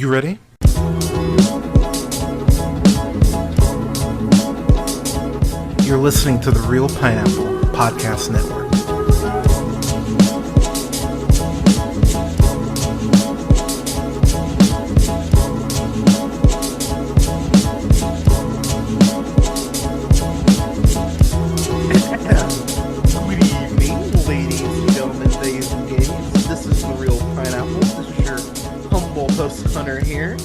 You ready? You're listening to the Real Pineapple Podcast Network. Good evening, ladies and gentlemen, ladies and gays. This is the Real Pineapple. This is your humble host, Hunter, here.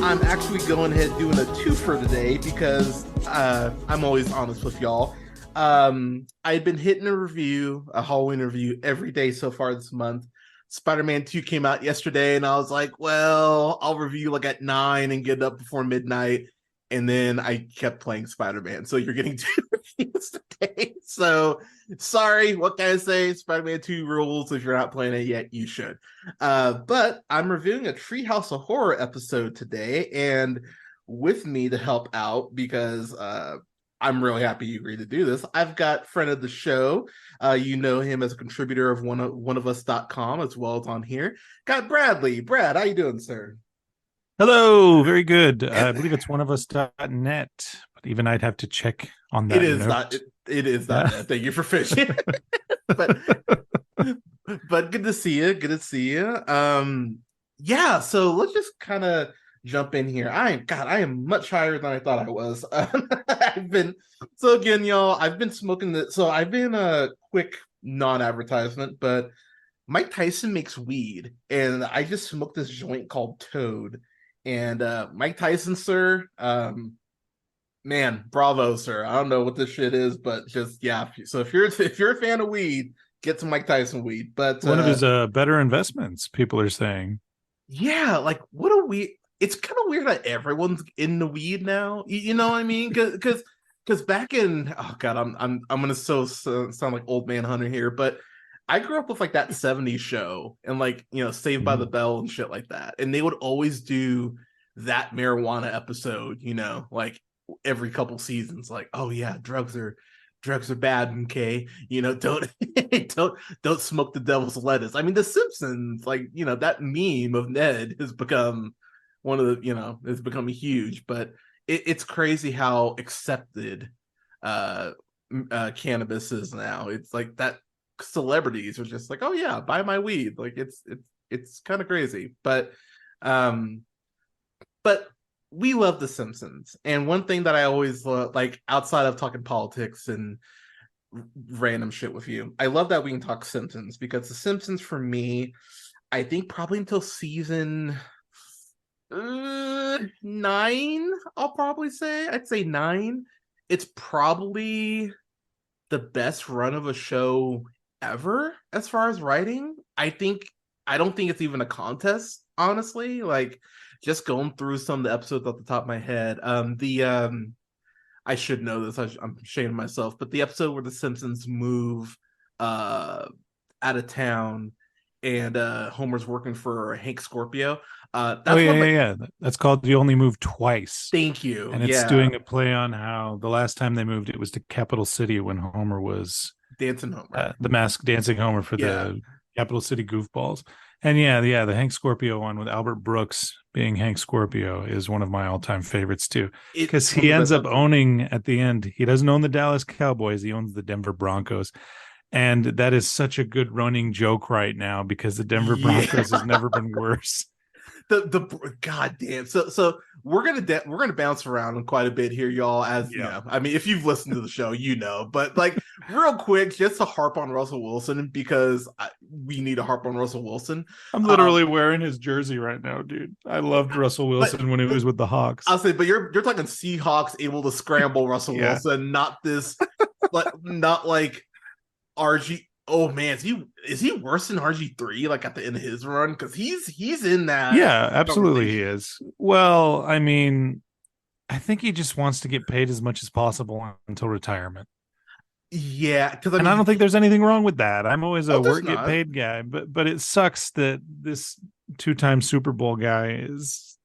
I'm actually going ahead doing a twofer today because I'm always honest with y'all. I've been hitting a Halloween review every day so far this month. Spider-Man 2 came out yesterday, and I was like, well, I'll review like at 9 and get up before midnight. And then I kept playing Spider-Man. So you're getting two reviews today. So sorry, what can I say? Spider-Man 2 rules. If you're not playing it yet, you should. But I'm reviewing a Treehouse of Horror episode today. And with me to help out, because I'm really happy you agreed to do this, I've got friend of the show. You know him as a contributor of oneofus.com as well as on here. Got Bradley. Brad, how you doing, sir? Hello, very good. I believe it's oneofus.net, but even I'd have to check on that. It is note. not. It is not. Yeah. Thank you for fishing. but good to see you. Good to see you. Yeah. So let's just kind of jump in here. I am much higher than I thought I was. Again, y'all. I've been smoking the. So I've been a quick non-advertisement, but Mike Tyson makes weed, and I just smoked this joint called Toad. And Mike Tyson, sir, man, bravo, sir. I don't know what this shit is, but just yeah. So if you're a fan of weed, get some Mike Tyson weed. But one of his better investments, people are saying. Yeah, like what a weed. It's kind of weird that everyone's in the weed now. You know what I mean? Because back in I'm gonna sound like old man Hunter here, but I grew up with like that 70s show and like, Saved by the Bell and shit like that. And they would always do that marijuana episode, like every couple seasons, like, oh yeah, drugs are bad, okay? Don't don't smoke the devil's lettuce. I mean, the Simpsons, like, that meme of Ned has become one of the, it's become huge, but it's crazy how accepted cannabis is now. It's like that celebrities are just like, oh yeah, buy my weed. Like it's kind of crazy, but we love the Simpsons. And one thing that I always love, like outside of talking politics and random shit with you, I love that we can talk Simpsons, because the Simpsons for me, I think probably until season 9, I'd say 9, it's probably the best run of a show ever as far as writing. I don't think it's even a contest, honestly. Like, just going through some of the episodes off the top of my head. I should know this. I'm ashamed of myself, but the episode where the Simpsons move out of town and Homer's working for Hank Scorpio. Yeah. That's called You Only Move Twice. Thank you. And it's doing a play on how the last time they moved, it was to Capital City when Homer was dancing Homer, the mask dancing Homer for the Capital City goofballs. And the Hank Scorpio one with Albert Brooks being Hank Scorpio is one of my all-time favorites too, because he ends up owning at the end. He doesn't own the Dallas Cowboys; he owns the Denver Broncos, and that is such a good running joke right now because the Denver Broncos has never been worse. The goddamn so we're gonna bounce around quite a bit here, y'all, as you know. I mean, if you've listened to the show, but like real quick, just to harp on Russell Wilson, because we need to harp on Russell Wilson. I'm literally wearing his jersey right now, dude. I loved Russell Wilson when he was with the Hawks. I'll say, but you're talking Seahawks able to scramble Russell Wilson, not this not like RG. Oh man, is he worse than RG3 like at the end of his run? Because he's in that. Yeah, absolutely he is. Well, I mean, I think he just wants to get paid as much as possible until retirement. Yeah, because I don't think there's anything wrong with that. I'm always a work get paid guy, but it sucks that this 2-time Super Bowl guy is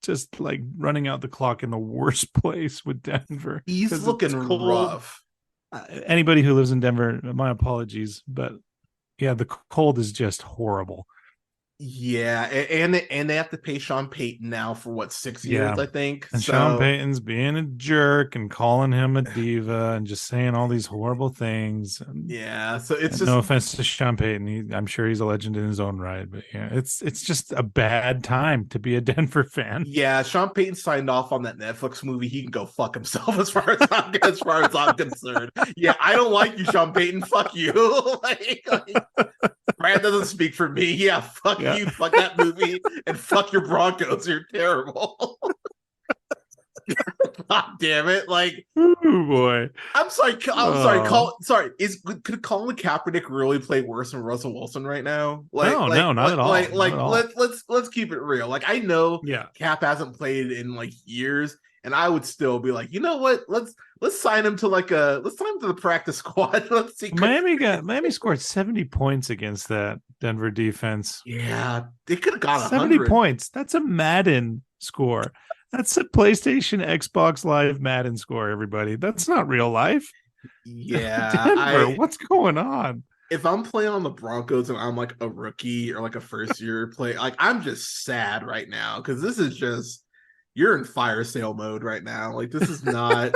just like running out the clock in the worst place with Denver. He's looking rough. Anybody who lives in Denver, my apologies, but yeah, the cold is just horrible. Yeah, and they have to pay Sean Payton now for what, 6 years, Yeah. I think. And Sean So Payton's being a jerk and calling him a diva and just saying all these horrible things. yeah, so it's And no just offense to Sean Payton, I'm sure he's a legend in his own right, but yeah, it's just a bad time to be a Denver fan. yeah. Sean Payton signed off on that Netflix movie. He can go fuck himself as far as I'm concerned. Yeah, I don't like you, Sean Payton. Fuck you. like Brad doesn't speak for me. Yeah, fuck Yeah. you, fuck that movie, and fuck your Broncos. You're terrible. God damn it! Like, Oh boy. I'm sorry. I'm sorry. Oh. Could Colin Kaepernick really play worse than Russell Wilson right now? No, no, not at all. Not at all. Let's keep it real. Like, I know Yeah. Cap hasn't played in like years, and I would still be like, you know what? Let's sign him to the practice squad. Let's see. Miami scored 70 points against that Denver defense. Yeah, they could have got 70 100 points. That's a Madden score. That's a PlayStation, Xbox Live Madden score, everybody. That's not real life. Yeah, Denver, what's going on? if I'm playing on the Broncos and I'm like a rookie or like a first year play, like I'm just sad right now because this is just you're in fire sale mode right now. Like this is not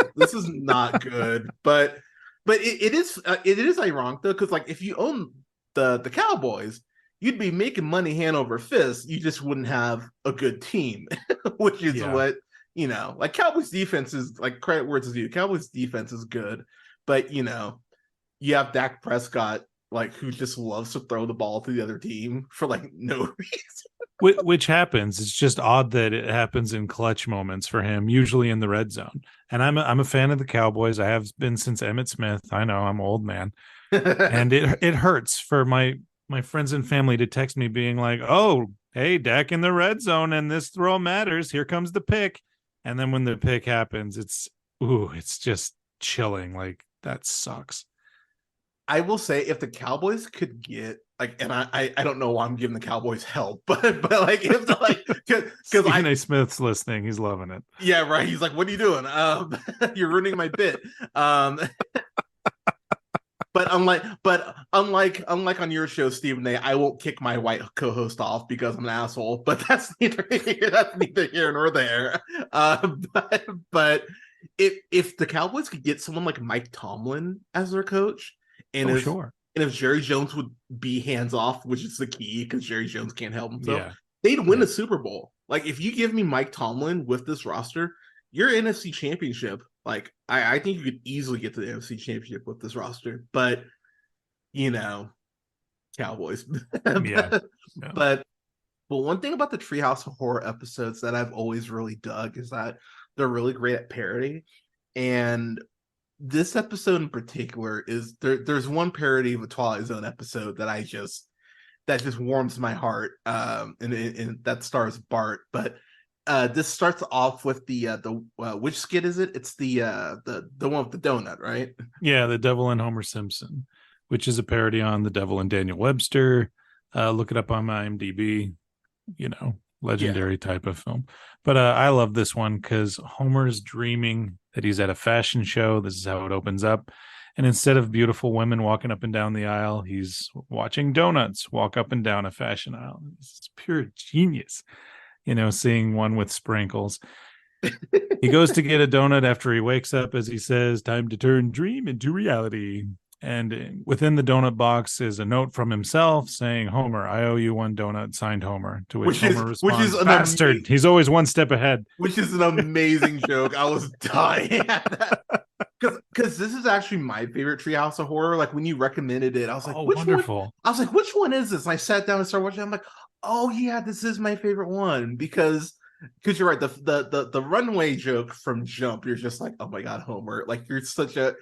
good. But it is ironic though because like if you own the Cowboys, you'd be making money hand over fist. You just wouldn't have a good team, which is what like Cowboys defense is like credit where it's due. Cowboys defense is good, but you have Dak Prescott like who just loves to throw the ball to the other team for like no reason. Which happens. It's just odd that it happens in clutch moments for him, usually in the red zone. And I'm a fan of the Cowboys. I have been since Emmitt Smith. I know I'm an old man, and it hurts for my friends and family to text me being like, "Oh, hey, Dak in the red zone, and this throw matters. Here comes the pick." And then when the pick happens, it's just chilling. Like that sucks. I will say if the Cowboys could get like, and I don't know why I'm giving the Cowboys help, but like if like because Stephen A. Smith's listening, he's loving it. Yeah, right. He's like, "What are you doing? You're ruining my bit." But unlike on your show, Stephen A, I won't kick my white co-host off because I'm an asshole. But that's neither here nor there. But if the Cowboys could get someone like Mike Tomlin as their coach, and if Jerry Jones would be hands off, which is the key because Jerry Jones can't help himself, they'd win a Super Bowl. Like if you give me Mike Tomlin with this roster, your NFC Championship. Like I think you could easily get to the NFC Championship with this roster, but Cowboys. But one thing about the Treehouse of Horror episodes that I've always really dug is that they're really great at parody, and this episode in particular is there's one parody of a Twilight Zone episode that just warms my heart, and that stars Bart, but. This starts off with the which skit is it? It's the one with the donut, right? Yeah, The Devil and Homer Simpson, which is a parody on The Devil and Daniel Webster. Look it up on my IMDb. Legendary type of film. But I love this one because Homer's dreaming that he's at a fashion show. This is how it opens up. And instead of beautiful women walking up and down the aisle, he's watching donuts walk up and down a fashion aisle. It's pure genius. Seeing one with sprinkles. He goes to get a donut after he wakes up, as he says, time to turn dream into reality. And within the donut box is a note from himself saying, Homer, I owe you one donut, signed Homer. To which Homer responds, bastard, he's always one step ahead. Which is an amazing joke. I was dying at that. Because this is actually my favorite Treehouse of Horror. Like when you recommended it, I was like, wonderful. One? I was like, which one is this? And I sat down and started watching. I'm like, oh yeah, this is my favorite one because you're right. The runway joke from Jump, you're just like, oh my god, Homer, like you're such a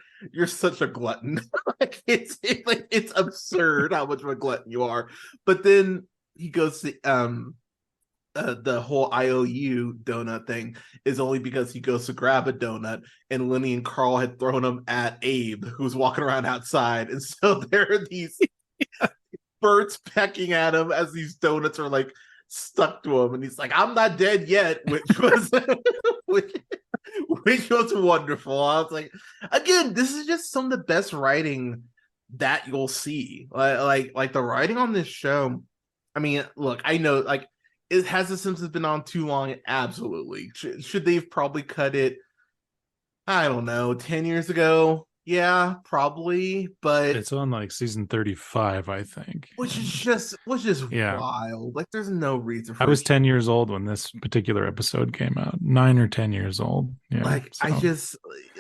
glutton. Like it's absurd how much of a glutton you are. But then he goes to the whole IOU donut thing is only because he goes to grab a donut and Lenny and Carl had thrown him at Abe, who's walking around outside, and so there are these birds pecking at him as these donuts are like stuck to him, and he's like, "I'm not dead yet," which was which was wonderful. I was like, again, this is just some of the best writing that you'll see. Like the writing on this show, I mean, look, I know, like, it has The Simpsons been on too long? Absolutely. Should they have probably cut it? I don't know, 10 years ago. Yeah, probably, but It's on like season 35, I think. And which is yeah, wild. Like, there's no reason I for it. was 10 years old when this particular episode came out. 9 or 10 years old. Yeah. Like, I So just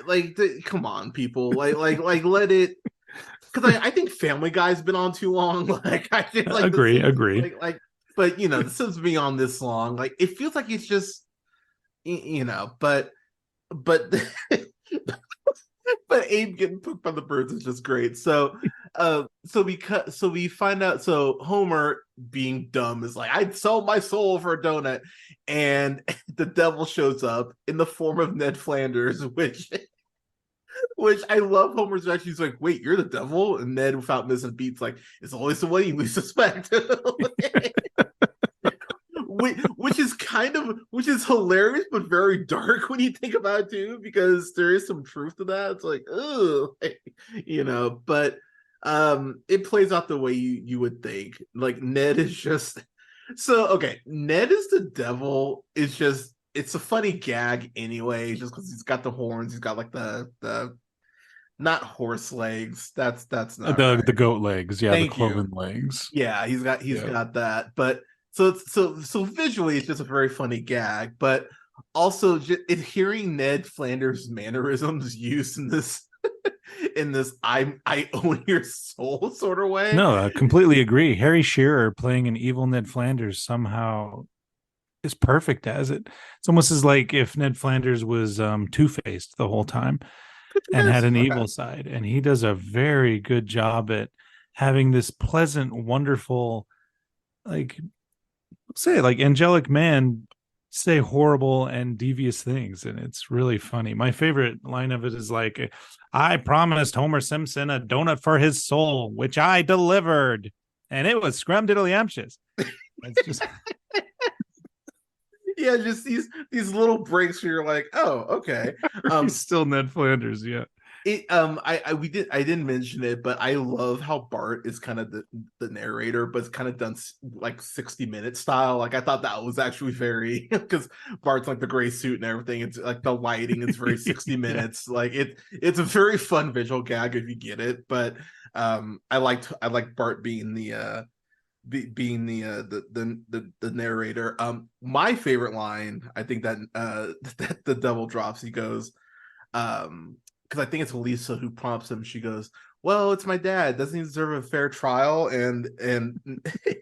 like come on, people. Like let it, because I think Family Guy's been on too long. Like, I think like this agree, is agree. but the Sims being on this long, like it feels like it's just but but Abe getting pooped by the birds is just great. So we find out. So Homer, being dumb, is like, I'd sell my soul for a donut, and the devil shows up in the form of Ned Flanders, which I love. Homer's reaction. He's like, "Wait, you're the devil?" And Ned, without missing a beat, like, "It's always the way we suspect." Which is hilarious but very dark when you think about it too, because there is some truth to that. It's like, oh, but it plays out the way you would think. Like, Ned is just so okay. Ned is the devil. It's a funny gag anyway, just because he's got the horns. He's got like the not horse legs. That's not The right. the goat legs, yeah, the Thank you. cloven legs. Yeah, he's Yeah. got that. But so visually, it's just a very funny gag. But also, just hearing Ned Flanders' mannerisms used in this I own your soul sort of way. No, I completely agree. Harry Shearer playing an evil Ned Flanders somehow is perfect as it. It's almost as like if Ned Flanders was two-faced the whole time and had Yes, an okay. evil side. And he does a very good job at having this pleasant, wonderful, like say like angelic man say horrible and devious things, and it's really funny. My favorite line of it is like, I promised Homer Simpson a donut for his soul, which I delivered, and it was scrumdiddlyumptious. It's just Yeah, just these little breaks where you're like, oh, okay. he's still Ned Flanders. Yeah. I didn't mention it, but I love how Bart is kind of the narrator, but it's kind of done like 60 Minute style. Like, I thought that was actually very, because Bart's like the gray suit and everything. It's like the lighting is very 60 Yeah. Minutes. Like, it's a very fun visual gag if you get it. But I like Bart being being the narrator. My favorite line, I think that that the devil drops. He goes, because I think it's Lisa who prompts him. She goes, "Well, it's my dad. Doesn't he deserve a fair trial?" And and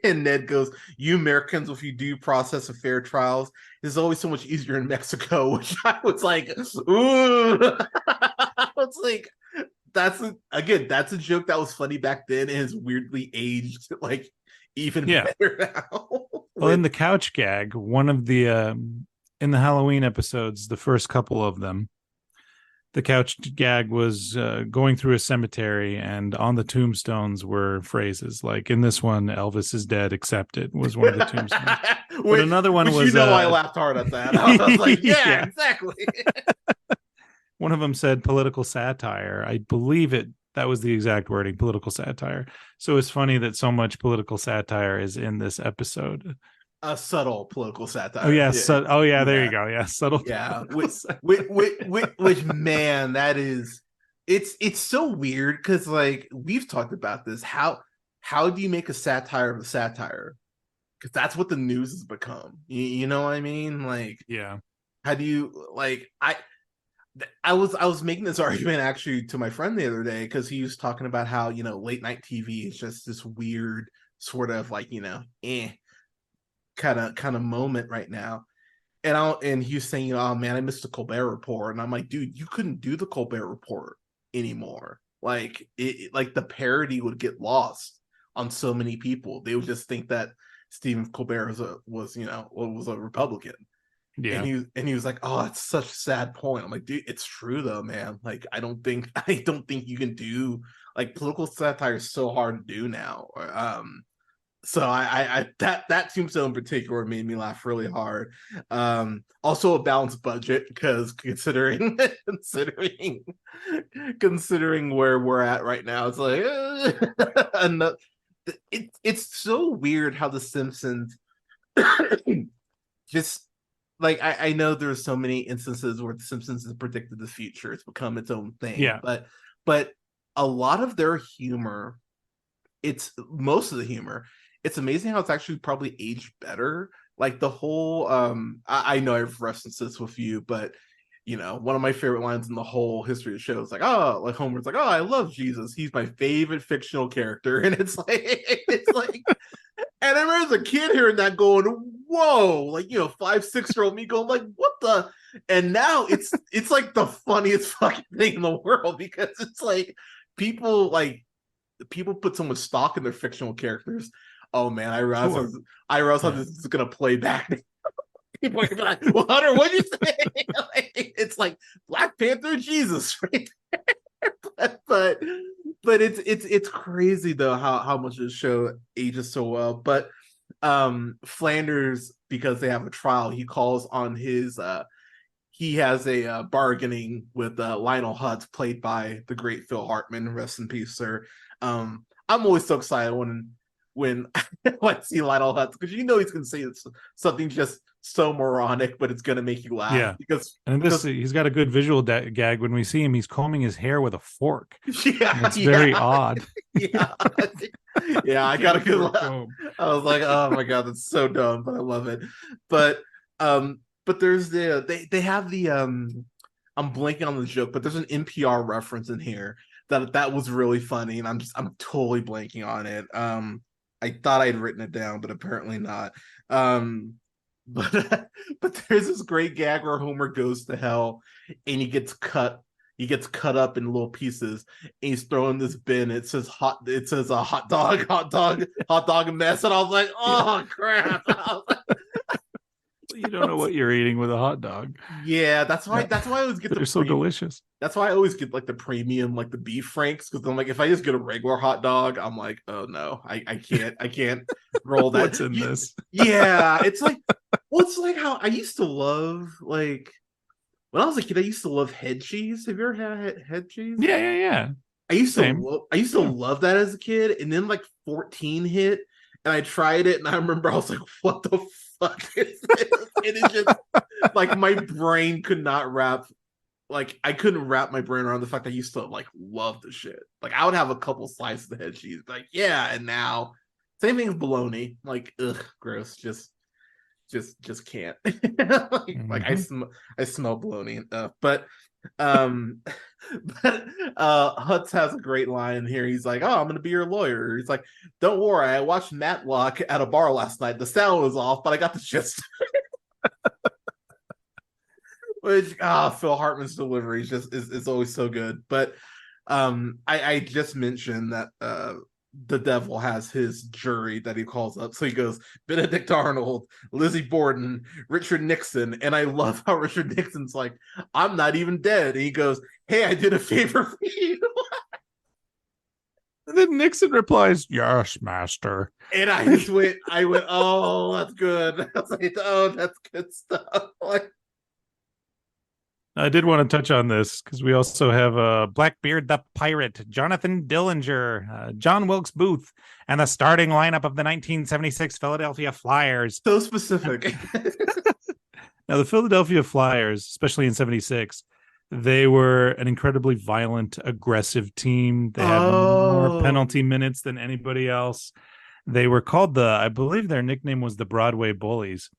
Ned goes, "You Americans, if you do process a fair trials, it's always so much easier in Mexico." Which I was like, "Ooh," I was like, that's a joke that was funny back then and is weirdly aged like even Yeah. better now. Well, in the couch gag, one of the in the Halloween episodes, the first couple of them, the couch gag was going through a cemetery, and on the tombstones were phrases like, in this one, Elvis is dead, accept it, was one of the tombstones. But another one which was I laughed hard at that. I was like, yeah, yeah, exactly. one of them said political satire. I believe it, that was the exact wording, political satire. So it's funny that so much political satire is in this episode. A subtle political Oh satire. yeah, Yeah, oh yeah, there you yeah, go. Yeah, subtle. yeah. Which man, that is. It's so weird because, like, we've talked about this. How do you make a satire of a satire? Because that's what the news has become. You know what I mean? Like, Yeah. how do you like? I was making this argument actually to my friend the other day because he was talking about how late night TV is just this weird sort of like kind of moment right now. And he was saying, "Oh man, I missed the Colbert Report," and I'm like, "Dude, you couldn't do the Colbert Report anymore. Like like the parody would get lost on so many people. They would just think that Stephen Colbert was a Republican." Yeah. And he was like, "Oh, it's such a sad point." I'm like, "Dude, it's true though, man. Like, I don't think you can do like political satire is so hard to do now." So I that tombstone in particular made me laugh really hard. Also a balanced budget because considering where we're at right now, it's like it's so weird how the Simpsons just like I know there's so many instances where the Simpsons has predicted the future. It's become its own thing. Yeah. But a lot of their humor, it's most of the humor, it's amazing how it's actually probably aged better. Like the whole I know I've referenced this with you, but one of my favorite lines in the whole history of the show is like, oh, like Homer's like, oh, I love Jesus. He's my favorite fictional character. And it's like, and I remember as a kid hearing that going, whoa, like, 5, 6-year-old me going like, what the? And now it's like the funniest fucking thing in the world because it's like people put so much stock in their fictional characters. Oh man, I realize how this is gonna play back. People are like, well, Hunter, what'd you say? It's like Black Panther Jesus, right there. But it's crazy though how much this show ages so well. But Flanders, because they have a trial, he calls on his he has a bargaining with Lionel Hutz, played by the great Phil Hartman. Rest in peace, sir. I'm always so excited when I see Lionel Hutz because he's gonna say something just so moronic, but it's gonna make you laugh. Yeah, because he's got a good visual gag when we see him. He's combing his hair with a fork. Yeah, it's very odd. Yeah, yeah, I got a good laugh. I was like, oh my god, that's so dumb, but I love it. But there's they have the I'm blanking on the joke, but there's an NPR reference in here that was really funny, and I'm totally blanking on it. I thought I'd written it down, but apparently not. But there's this great gag where Homer goes to hell and he gets cut up in little pieces and he's thrown this bin. It says a hot dog mess. And I was like, oh crap. You don't know what you're eating with a hot dog. Yeah, that's why I always get they're so delicious. That's why I always get like the premium, like the beef franks, because I'm like, if I just get a regular hot dog, I'm like, oh no, I can't roll that. What's in this? Yeah, it's like how I used to love, like when I was a kid, I used to love head cheese. Have you ever had head cheese? Yeah. I used to love that as a kid, and then like 14 hit, and I tried it, and I remember I was like, what the fuck is this? And it just like my brain could not wrap. Like I couldn't wrap my brain around the fact that I used to like love the shit. Like I would have a couple slices of head cheese, like yeah, and now same thing with bologna. Like ugh, gross. Just can't. Like I smell bologna and stuff. But Hutz has a great line here. He's like, oh, I'm gonna be your lawyer. He's like, don't worry, I watched Matlock at a bar last night. The sound was off, but I got the gist. Which Phil Hartman's delivery is always so good. But I just mentioned that the devil has his jury that he calls up. So he goes, Benedict Arnold, Lizzie Borden, Richard Nixon. And I love how Richard Nixon's like, I'm not even dead. And he goes, hey, I did a favor for you. And then Nixon replies, yes, master. And I went, oh, that's good. I was like, oh, that's good stuff. Like, I did want to touch on this because we also have Blackbeard the Pirate, Jonathan Dillinger, John Wilkes Booth, and the starting lineup of the 1976 Philadelphia Flyers. So specific. Now, the Philadelphia Flyers, especially in 76, they were an incredibly violent, aggressive team. They had more penalty minutes than anybody else. They were called I believe their nickname was the Broadway Bullies.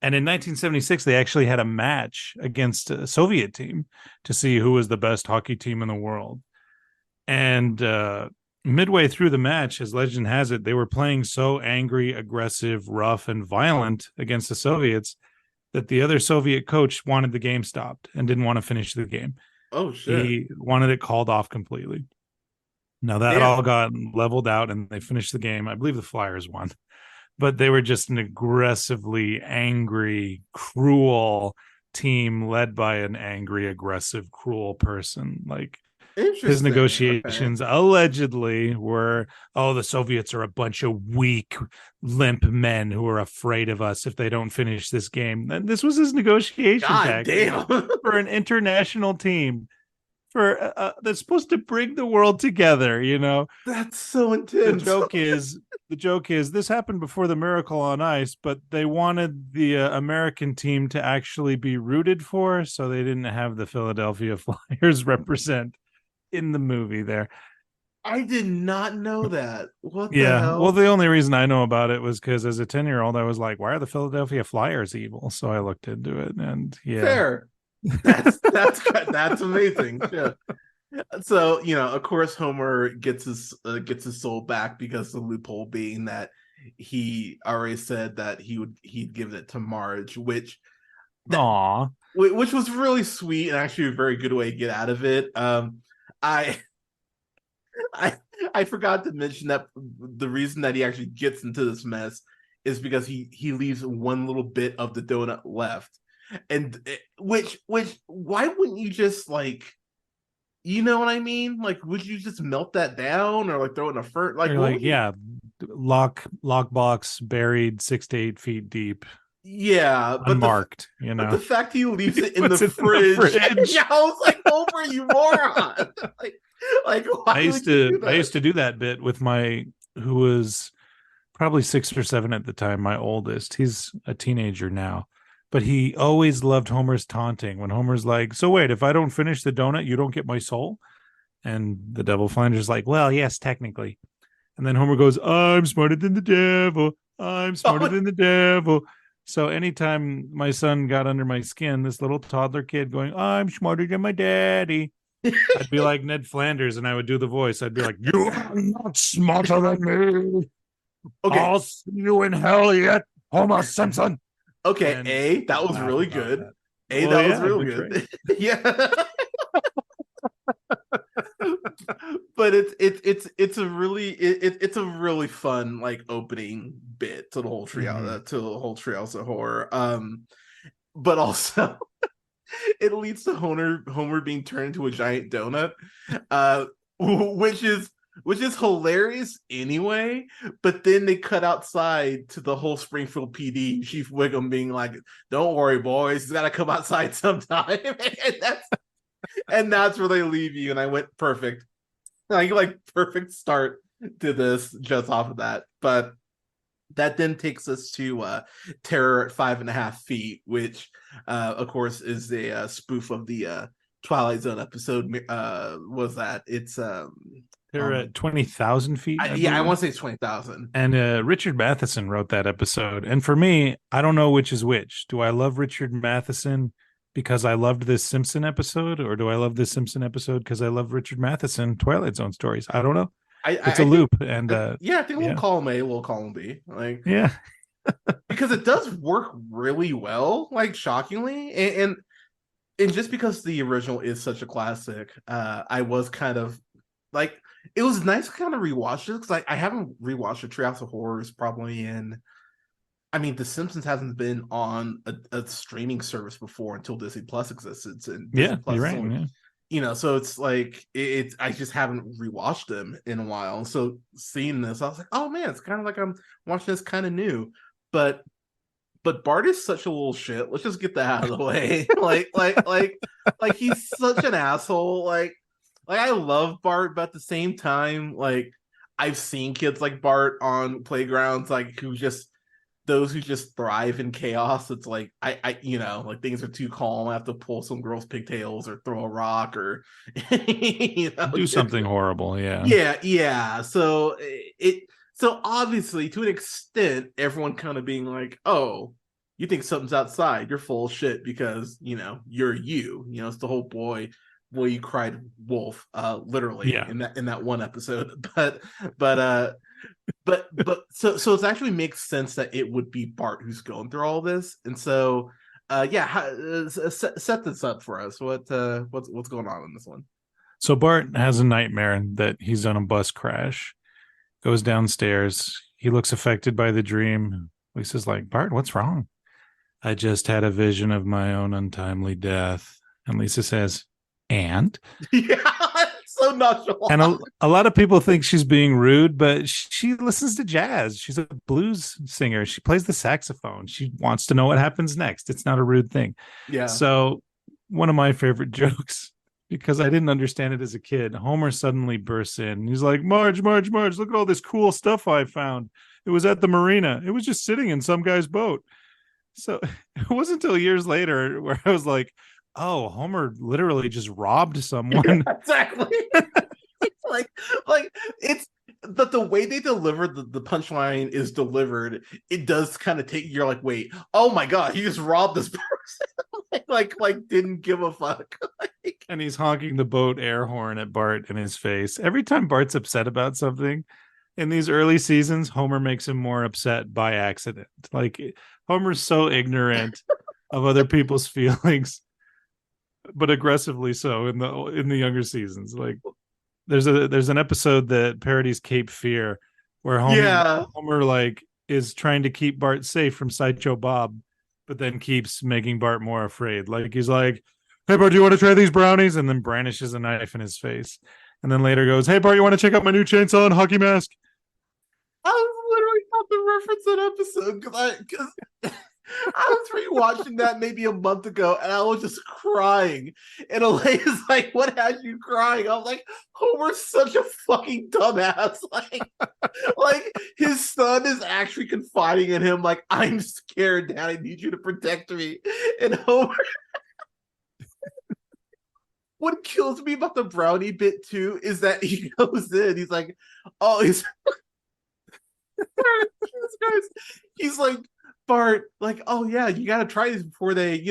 And in 1976, they actually had a match against a Soviet team to see who was the best hockey team in the world. And midway through the match, as legend has it, they were playing so angry, aggressive, rough, and violent against the Soviets that the other Soviet coach wanted the game stopped and didn't want to finish the game. Oh, shit. He wanted it called off completely. Now, that all got leveled out, and they finished the game. I believe the Flyers won. But they were just an aggressively angry, cruel team led by an angry, aggressive, cruel person. Like his negotiations allegedly were, the Soviets are a bunch of weak, limp men who are afraid of us if they don't finish this game. And this was his negotiation tactic for an international team for that's supposed to bring the world together, you know. That's so The intense. joke is this happened before the Miracle on Ice, but they wanted the American team to actually be rooted for, so they didn't have the Philadelphia Flyers represent in the movie there. I did not know that. What the Yeah, well, hell? the only reason I know about it was because as a 10-year-old, I was like, why are the Philadelphia Flyers evil? So I looked into it, and yeah. Fair. That's amazing. Yeah. So, of course, Homer gets his soul back because the loophole being that he already said that he'd give it to Marge, Aw. which was really sweet and actually a very good way to get out of it. I I I forgot to mention that the reason that he actually gets into this mess is because he leaves one little bit of the donut left, and which why wouldn't you just like, you know what I mean? Like, would you just melt that down or like throw it in a fur? Like, You're what like, would you? yeah, lock box buried 6 to 8 feet deep, Yeah, unmarked, but the fact he leaves it in the puts it in the fridge, fridge. yeah, I was like, over, you moron! like I why used would you to do I that? used to do that bit with my who was probably 6 or 7 at the time, my oldest. He's a teenager now. But he always loved Homer's taunting when Homer's like, so wait, if I don't finish the donut, you don't get my soul? And the devil finder's like, well, yes, technically. And then Homer goes, I'm smarter than the devil. I'm smarter Oh, than the devil. So anytime my son got under my skin, this little toddler kid going, I'm smarter than my daddy, I'd be like Ned Flanders and I would do the voice. I'd be like, you are not smarter than me. okay, I'll see you in hell yet, Homer Simpson. okay. And A, that we'd was laugh really about good. that. A, Well, that was yeah, real good trade. good. Yeah. But it's a really it's a really fun like opening bit to the whole Mm-hmm. Treehouse of Horror. But also it leads to Homer being turned into a giant donut, uh, which is hilarious anyway. But then they cut outside to the whole Springfield PD, Chief Wiggum being like, "Don't worry, boys, he's got to come outside sometime," and that's where they leave you. And I went perfect, like perfect start to this just off of that. But that then takes us to Terror at 5.5 feet, which of course is a spoof of the Twilight Zone episode. Was that it's They're um at 20,000 feet, I yeah, I believe. want to say it's 20,000. And Richard Matheson wrote that episode. And for me, I don't know which is which. Do I love Richard Matheson because I loved this Simpson episode, or do I love this Simpson episode because I love Richard Matheson Twilight Zone stories? I don't know. It's a I think loop, and yeah, I think we'll yeah, call him A, we'll call him B, like, yeah. because it does work really well, like shockingly, and just because the original is such a classic, I was kind of like, it was nice to kind of rewatch it because I haven't rewatched the Treehouse of Horrors probably in. I mean, The Simpsons hasn't been on a streaming service before until Disney Plus existed, and Disney Yeah, Plus you're is right. only, Yeah. so it's like it's I just haven't rewatched them in a while. So seeing this, I was like, oh man, it's kind of like I'm watching this kind of new, but Bart is such a little shit. Let's just get that out of the way. like he's such an asshole. Like I love Bart, but at the same time, like I've seen kids like Bart on playgrounds, like who just those who just thrive in chaos. It's like like things are too calm. I have to pull some girl's pigtails or throw a rock or Do something horrible. Yeah. yeah. So obviously, to an extent, everyone kind of being like, "Oh, you think something's outside? You're full of shit because you're you." It's the whole boy, you cried wolf, literally Yeah. in that one episode. But so it actually makes sense that it would be Bart who's going through all this, and so set this up for us. What's going on in this one? So Bart has a nightmare that he's on a bus crash, goes downstairs. He looks affected by the dream. Lisa's like, Bart, what's wrong? I just had a vision of my own untimely death. And Lisa says, and? Yeah, so nonchalant. And a lot of people think she's being rude, but she listens to jazz. She's a blues singer. She plays the saxophone. She wants to know what happens next. It's not a rude thing. Yeah. So one of my favorite jokes because I didn't understand it as a kid. Homer suddenly bursts in. He's like, Marge, Marge, Marge, look at all this cool stuff I found. It was at the marina. It was just sitting in some guy's boat. So it wasn't until years later where I was like, oh, Homer literally just robbed someone. Yeah, exactly. like it's the way they deliver the punchline is delivered. It does kind of take, you're like, wait, oh my god, he just robbed this person. like didn't give a fuck. And he's honking the boat air horn at Bart in his face. Every time Bart's upset about something in these early seasons, Homer makes him more upset by accident. Like, Homer's so ignorant of other people's feelings, but aggressively so in the younger seasons. Like, there's an episode that parodies Cape Fear where Homer like is trying to keep Bart safe from Sideshow Bob, but then keeps making Bart more afraid. Like, he's like, hey Bart, do you want to try these brownies? And then brandishes a knife in his face. And then later goes, hey Bart, you want to check out my new chainsaw and hockey mask? I was literally about to reference that episode because I was rewatching that maybe a month ago and I was just crying. And Elaine's like, what has you crying? I was like, Homer's such a fucking dumbass. Like his son is actually confiding in him, like, I'm scared, Dad. I need you to protect me. And Homer. What kills me about the brownie bit too is that he goes in, he's like, oh, he's he's like, Bart, like, oh yeah, you gotta try these before they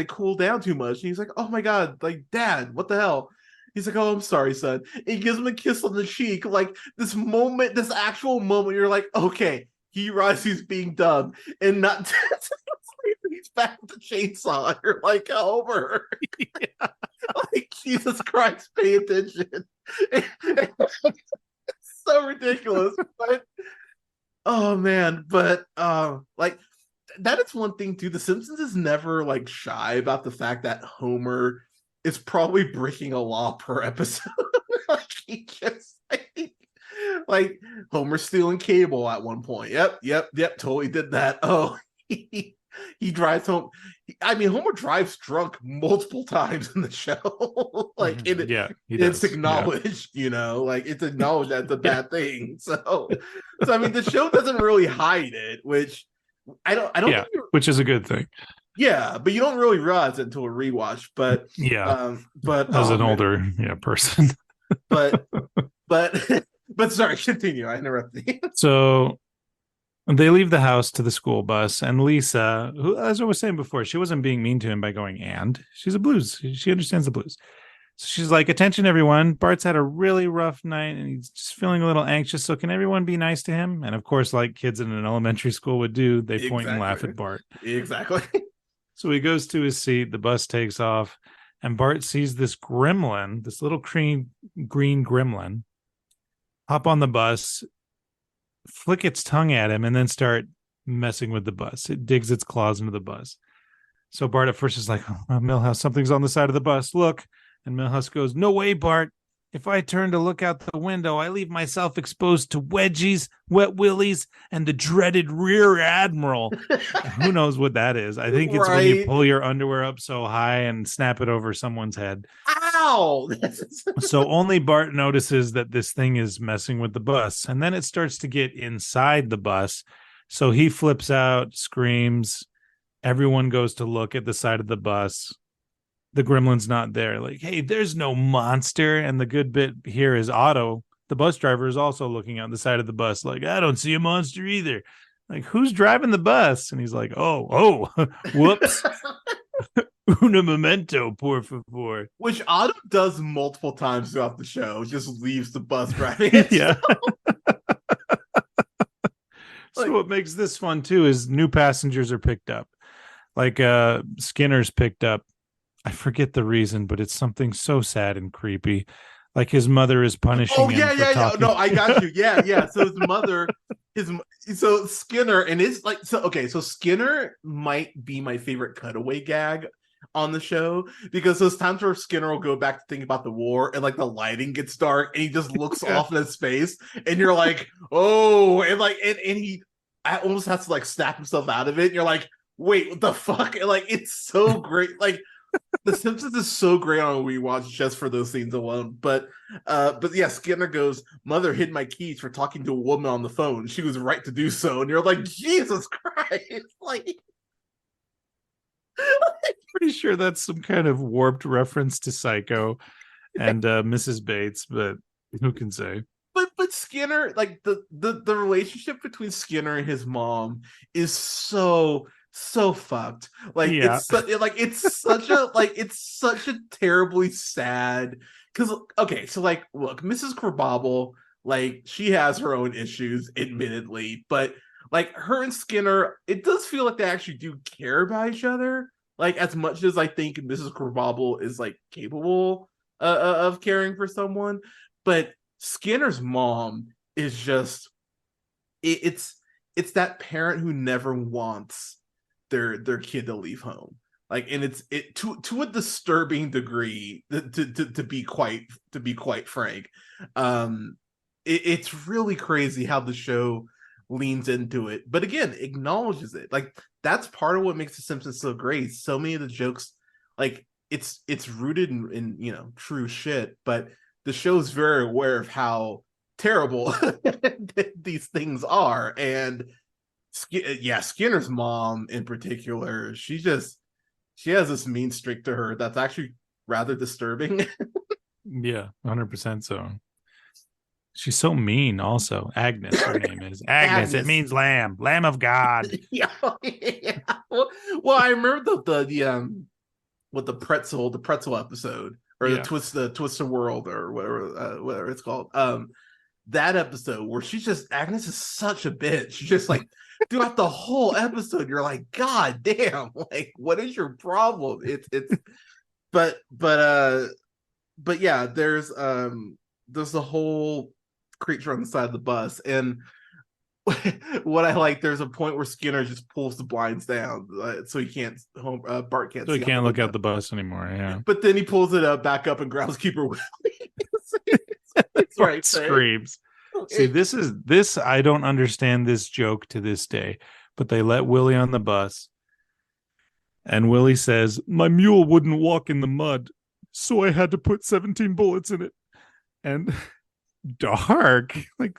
cool down too much. And he's like, oh my god, like, Dad, what the hell? He's like, oh, I'm sorry, son. And he gives him a kiss on the cheek. Like, this actual moment, you're like, okay, he realizes he's being dumb and not he's back with the chainsaw. You're like, Homer. Yeah. Like, Jesus Christ, pay attention. It's so ridiculous. But oh man, but like, that is one thing too. The Simpsons is never like shy about the fact that Homer is probably breaking a law per episode. Like, he just like Homer's stealing cable at one point. Yep, totally did that. Oh, he drives home. I mean, Homer drives drunk multiple times in the show. Like, it's acknowledged, like, it's acknowledged that's a bad thing. So I mean, the show doesn't really hide it, which I don't think which is a good thing. Yeah, but you don't really realize it until a rewatch. But but as an older person. but sorry, continue. I interrupted you. So they leave the house to the school bus, and Lisa, who, as I was saying before, she wasn't being mean to him by going, and she's a blues. She understands the blues. So she's like, attention, everyone. Bart's had a really rough night, and he's just feeling a little anxious. So can everyone be nice to him? And of course, like kids in an elementary school would do, they point and laugh at Bart. Exactly. So he goes to his seat. The bus takes off, and Bart sees this gremlin, this little green gremlin, hop on the bus, flick its tongue at him, and then start messing with the bus. It digs its claws into the bus. So Bart at first is like, oh, Milhouse, something's on the side of the bus. Look. And Milhouse goes, no way, Bart. If I turn to look out the window, I leave myself exposed to wedgies, wet willies, and the dreaded rear admiral. Who knows what that is? I think it's when you pull your underwear up so high and snap it over someone's head. Ow! So only Bart notices that this thing is messing with the bus. And then it starts to get inside the bus. So he flips out, screams. Everyone goes to look at the side of the bus. The gremlin's not there. Like, hey, there's no monster. And the good bit here is Otto, the bus driver, is also looking out the side of the bus like, I don't see a monster either. Like, who's driving the bus? And he's like, oh, whoops. Una memento, por favor. Which Otto does multiple times throughout the show. Just leaves the bus driving. Yeah. So what makes this fun, too, is new passengers are picked up. Like Skinner's picked up. I forget the reason, but it's something so sad and creepy. Like his mother is punishing him. Yeah. No, I got you. Yeah. So his mother, so Skinner, and it's like, so Skinner might be my favorite cutaway gag on the show, because those times where Skinner will go back to think about the war and like the lighting gets dark and he just looks off in his face and you're like, oh, and like, and he almost has to like snap himself out of it. And you're like, wait, what the fuck? And like, it's so great. Like, The Simpsons is so great on rewatch just for those scenes alone. But yeah, Skinner goes, "Mother hid my keys for talking to a woman on the phone. She was right to do so." And you're like, Jesus Christ, like. Pretty sure that's some kind of warped reference to Psycho and Mrs. Bates, but who can say? But Skinner, like the relationship between Skinner and his mom is so fucked. Like Yeah. it's such a terribly sad, because okay, so like look, Mrs. Krabappel, like she has her own issues, admittedly, but like her and Skinner, it does feel like they actually do care about each other, like as much as I think Mrs. Krabappel is like capable of caring for someone, but Skinner's mom is just it's that parent who never wants their kid to leave home. Like, and it's to a disturbing degree, to be quite frank. It's really crazy how the show leans into it, but again, acknowledges it. Like, that's part of what makes The Simpsons so great. So many of the jokes, like it's rooted in true shit, but the show's very aware of how terrible these things are. And yeah, Skinner's mom in particular, she has this mean streak to her that's actually rather disturbing. Yeah, 100% so. She's so mean also. Agnes, her name is. Agnes, it means lamb. Lamb of God. Yeah. Well, I remember the with the pretzel episode, or the twist of world, or whatever it's called. That episode where Agnes is such a bitch. She's just like throughout the whole episode, you're like, God damn, like what is your problem? It's but yeah, there's the whole creature on the side of the bus, and what I like, there's a point where Skinner just pulls the blinds down, so he can't Bart can't, so he can't look out the bus anymore. Yeah, but then he pulls it back up, and groundskeeper Willie it's right screams. See, this I don't understand this joke to this day, but they let Willie on the bus, and Willie says, "My mule wouldn't walk in the mud, so I had to put 17 bullets in it." And dark, like,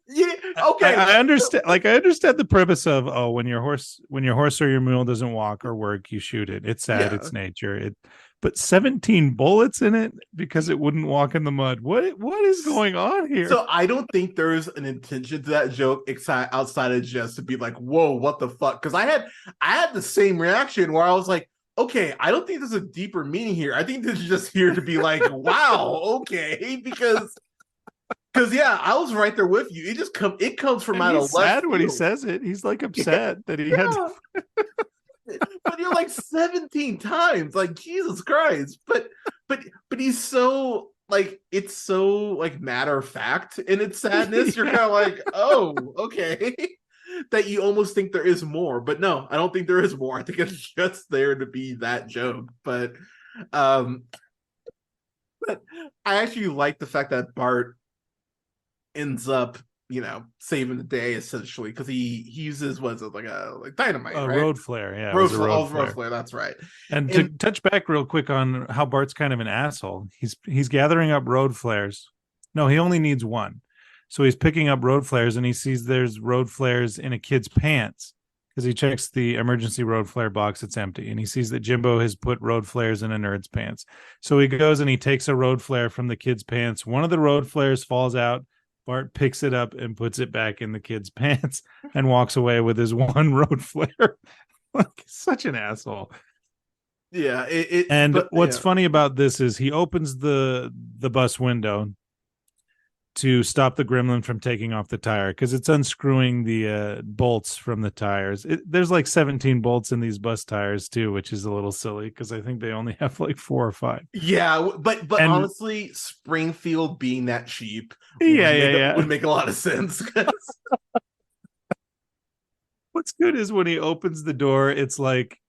yeah, okay. I understand. Like, I understand the premise of, oh, when your horse or your mule doesn't walk or work, you shoot it. It's sad. Yeah. It's nature. But 17 bullets in it because it wouldn't walk in the mud. What is going on here? So I don't think there's an intention to that joke outside of just to be like, whoa, what the fuck? Because I had the same reaction where I was like, okay, I don't think there's a deeper meaning here. I think this is just here to be like, wow, okay, because yeah, I was right there with you. It comes from out of left sad field. When he says it. He's like upset that he had to... But you're like 17 times, like Jesus Christ. But he's so like, it's so like matter of fact in its sadness. You're kind of like, oh, okay. That you almost think there is more, but no, I don't think there is more. I think it's just there to be that joke. But I actually like the fact that Bart ends up, saving the day essentially, because he uses like dynamite, right? Road flare, yeah, road flare. That's right. And to touch back real quick on how Bart's kind of an asshole, he's gathering up road flares. No, he only needs one. So he's picking up road flares, and he sees there's road flares in a kid's pants, because he checks the emergency road flare box. It's empty, and he sees that Jimbo has put road flares in a nerd's pants. So he goes and he takes a road flare from the kid's pants. One of the road flares falls out. Bart picks it up and puts it back in the kid's pants and walks away with his one road flare. Like, such an asshole. Yeah. What's funny about this is he opens the bus window to stop the gremlin from taking off the tire, because it's unscrewing the bolts from the tires. There's like 17 bolts in these bus tires too, which is a little silly because I think they only have like 4 or 5. Yeah, but honestly, Springfield being that cheap would make a lot of sense. What's good is when he opens the door, it's like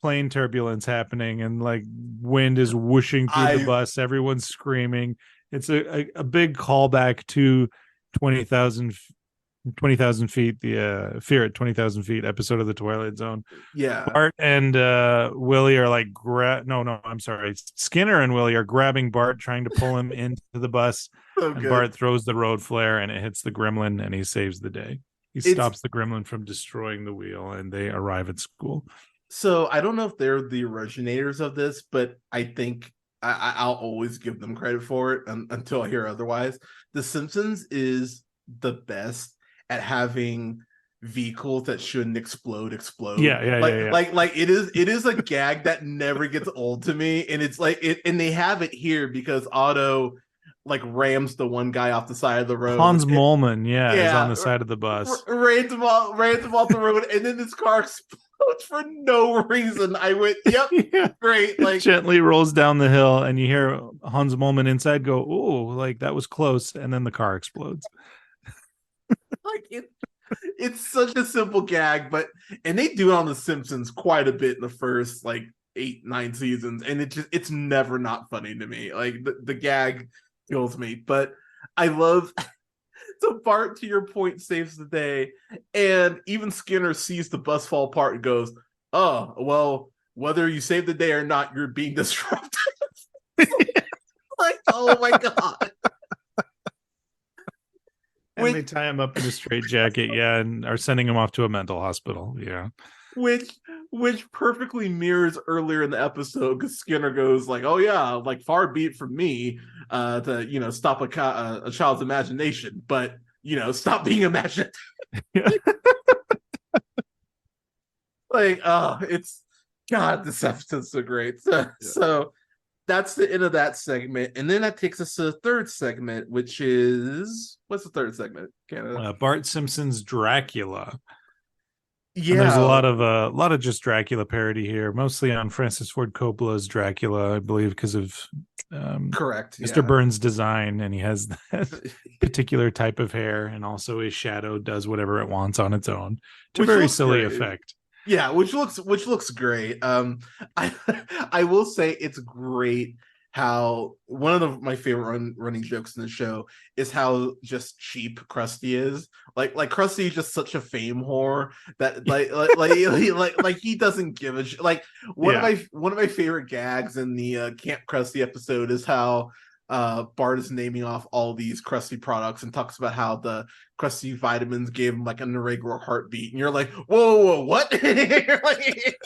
plane turbulence happening, and like wind is whooshing through the bus. Everyone's screaming. It's a big callback to 20,000 20,000 feet, the Fear at 20,000 feet episode of the Twilight Zone. Yeah. Bart and Willie are like no, I'm sorry. Skinner and Willie are grabbing Bart, trying to pull him into the bus, So and good. Bart throws the road flare and it hits the gremlin and he saves the day. He It's stops the gremlin from destroying the wheel and they arrive at school. so I don't know if they're the originators of this, but I think I'll always give them credit for it until I hear otherwise. The Simpsons is the best at having vehicles that shouldn't explode. Like it is a gag that never gets old to me, and it's like it, and they have it here because Otto like rams the one guy off the side of the road. Hans Molman, is on Yeah, the side of the bus. rams him off the road, and then this car explodes for no reason. I went, "Yep, Yeah. great." It Like gently rolls down the hill, and you hear Hans Molman inside go, "Oh, like that was close," and then the car explodes. like it's such a simple gag, but and they do it on The Simpsons quite a bit in the first like 8-9 seasons, and it's never not funny to me. Like the gag kills me, but I love. So Bart, to your point, saves the day, and even Skinner sees the bus fall apart and goes, "Oh, well, whether you save the day or not, you're being disruptive." Like, oh my god! And they tie him up in a straitjacket, and are sending him off to a mental hospital. Yeah, which perfectly mirrors earlier in the episode because Skinner goes like, "Oh yeah, like far be it from me to stop a child's imagination, but stop being imaginative." yeah. Like, oh, it's God, this episode's so great. So that's the end of that segment, and then that takes us to the third segment, which is what's the third segment? Canada. Bart Simpson's Dracula. And there's Yeah, a lot of just Dracula parody here, mostly on Francis Ford Coppola's Dracula, I believe, because of correct. Mr. Yeah. Burns' design, and he has that particular type of hair, and also his shadow does whatever it wants on its own to very silly great. effect. Yeah, which looks great. I I will say it's great how one of my favorite running jokes in the show is how just cheap Krusty is. Like Krusty is just such a fame whore that like he doesn't give a shit. Like one of my favorite gags in the Camp Krusty episode is how Bart is naming off all these Krusty products and talks about how the Krusty vitamins gave him like an irregular heartbeat, and you're like, whoa, what? You're like,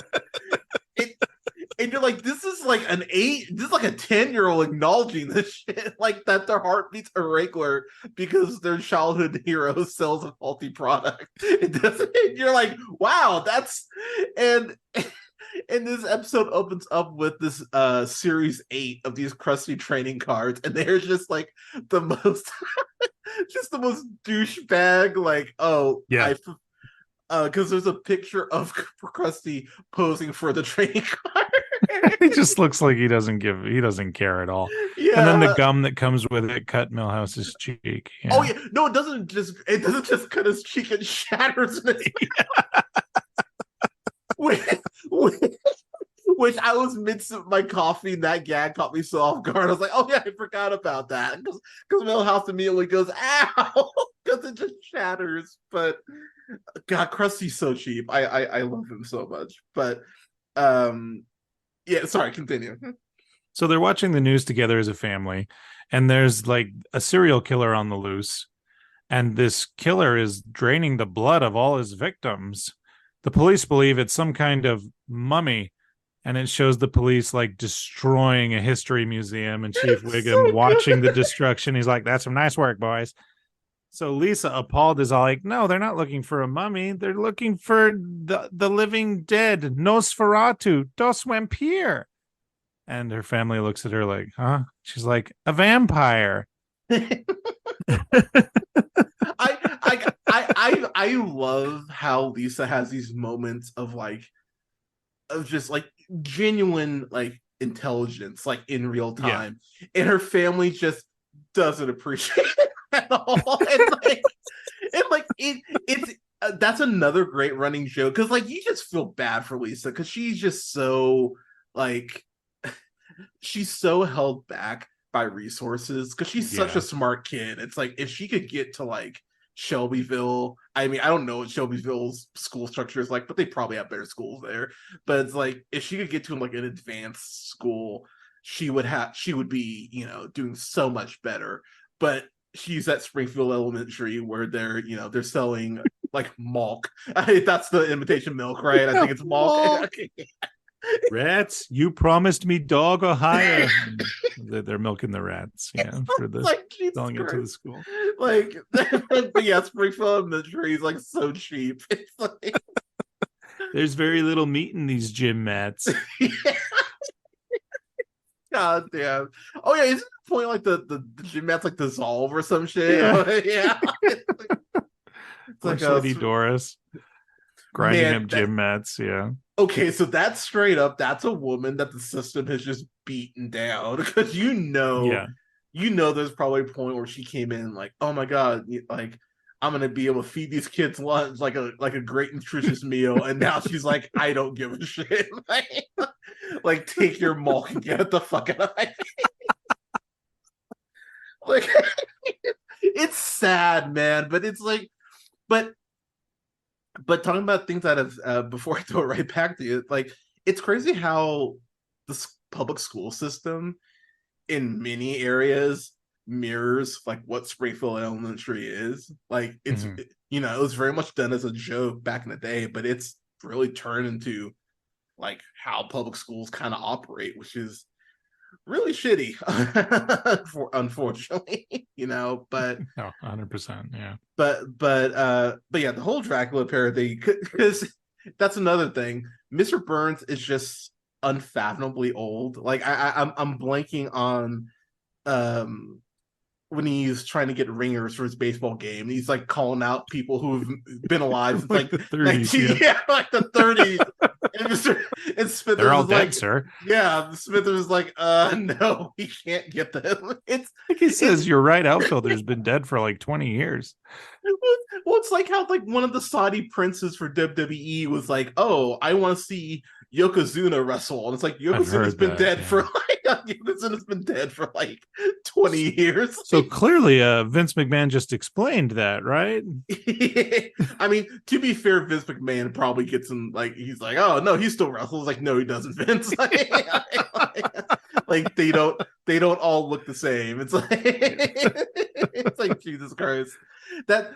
and you're like, this is like a 10-year-old acknowledging this shit, like that their heartbeats are irregular because their childhood hero sells a faulty product. It doesn't. You're like, wow, that's and. And this episode opens up with this series 8 of these Krusty training cards, and they're just like the most just the most douchebag, like, oh yeah, because there's a picture of Krusty posing for the training card. He just looks like he doesn't care at all. Yeah. And then the gum that comes with it cut Milhouse's cheek. Yeah. Oh yeah, no, it doesn't just cut his cheek, it shatters it. Which I was mid my coffee, and that gag caught me so off guard. I was like, "Oh yeah, I forgot about that." Because Milhouse immediately goes, "Ow!" Because it just shatters. But God, Krusty's so cheap. I love him so much. But yeah. Sorry, continue. So they're watching the news together as a family, and there's like a serial killer on the loose, and this killer is draining the blood of all his victims. The police believe it's some kind of mummy, and it shows the police like destroying a history museum and Chief Wiggum watching the destruction. He's like, "That's some nice work, boys." So Lisa, appalled, is all like, "No, they're not looking for a mummy. They're looking for the living dead. Nosferatu, dos vampire." And her family looks at her like, "Huh?" She's like, "A vampire." I love how Lisa has these moments of just like genuine like intelligence, like in real time, and her family just doesn't appreciate it at all. It's that's another great running joke because like you just feel bad for Lisa because she's just so like she's so held back by resources because she's such a smart kid. It's like if she could get to like Shelbyville. I mean, I don't know what Shelbyville's school structure is like, but they probably have better schools there. But it's like if she could get to like an advanced school, she would be, doing so much better. But she's at Springfield Elementary where they're selling like milk. That's the imitation milk, right? I think it's milk. Rats, you promised me dog or higher. They're milking the rats, for the like, selling it to the school. Like, but yeah, Springfield Elementary is like so cheap. It's like there's very little meat in these gym mats. God damn. Oh yeah, isn't the point like the gym mats like dissolve or some shit? Yeah. It's like Lady Doris grinding up gym mats. Yeah. Okay, so that's straight up. That's a woman that the system has just beaten down because there's probably a point where she came in like, oh my god, like I'm gonna be able to feed these kids lunch like a great nutritious meal, and now she's like, I don't give a shit. Like take your milk and get the fuck out of my like it's sad, man, but it's like, but talking about things that have before I throw it right back to you, like it's crazy how the public school system in many areas mirrors like what Springfield Elementary is. Like it's it was very much done as a joke back in the day, but it's really turned into like how public schools kind of operate, which is really shitty, unfortunately, but 100%, yeah. But yeah, the whole Dracula parody, because that's another thing. Mr. Burns is just unfathomably old. Like I'm blanking on when he's trying to get ringers for his baseball game. He's like calling out people who've been alive since like the 30s. Yeah, like the 30s. And Smithers, they're all dead, like, sir. Yeah, Smithers is like, no, we can't get them. It's like he says, your right outfielder's been dead for like 20 years. Well, it's like how like one of the Saudi princes for WWE was like, oh, I want to see Yokozuna wrestle, and it's like Yokozuna's been dead for like Yokozuna's been dead for like 20 years. So clearly, Vince McMahon just explained that, right? I mean, to be fair, Vince McMahon probably gets him like he's like, oh no, he still wrestles. Like, no, he doesn't, Vince. Like they don't all look the same. It's like it's like Jesus Christ. That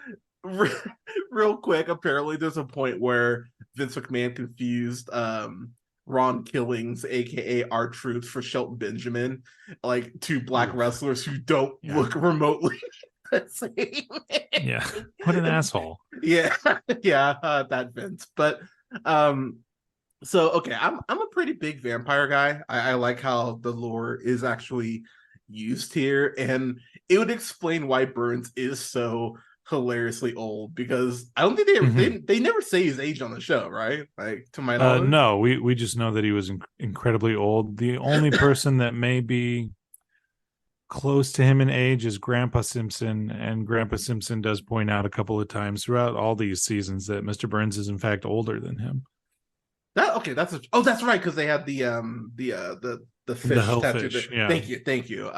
real quick, apparently there's a point where Vince McMahon confused Ron Killings, aka R-Truth, for Shelton Benjamin, like two black wrestlers who don't look remotely the same. Yeah, what an asshole. Yeah, that Vince. But so okay, I'm a pretty big vampire guy. I like how the lore is actually used here, and it would explain why Burns is so hilariously old, because I don't think they never say his age on the show, right? Like, to my knowledge. No, we just know that he was incredibly old. The only person that may be close to him in age is Grandpa Simpson, and Grandpa Simpson does point out a couple of times throughout all these seasons that Mr. Burns is in fact older than him. That's right, because they had the fish, the hellfish. Yeah. Thank you.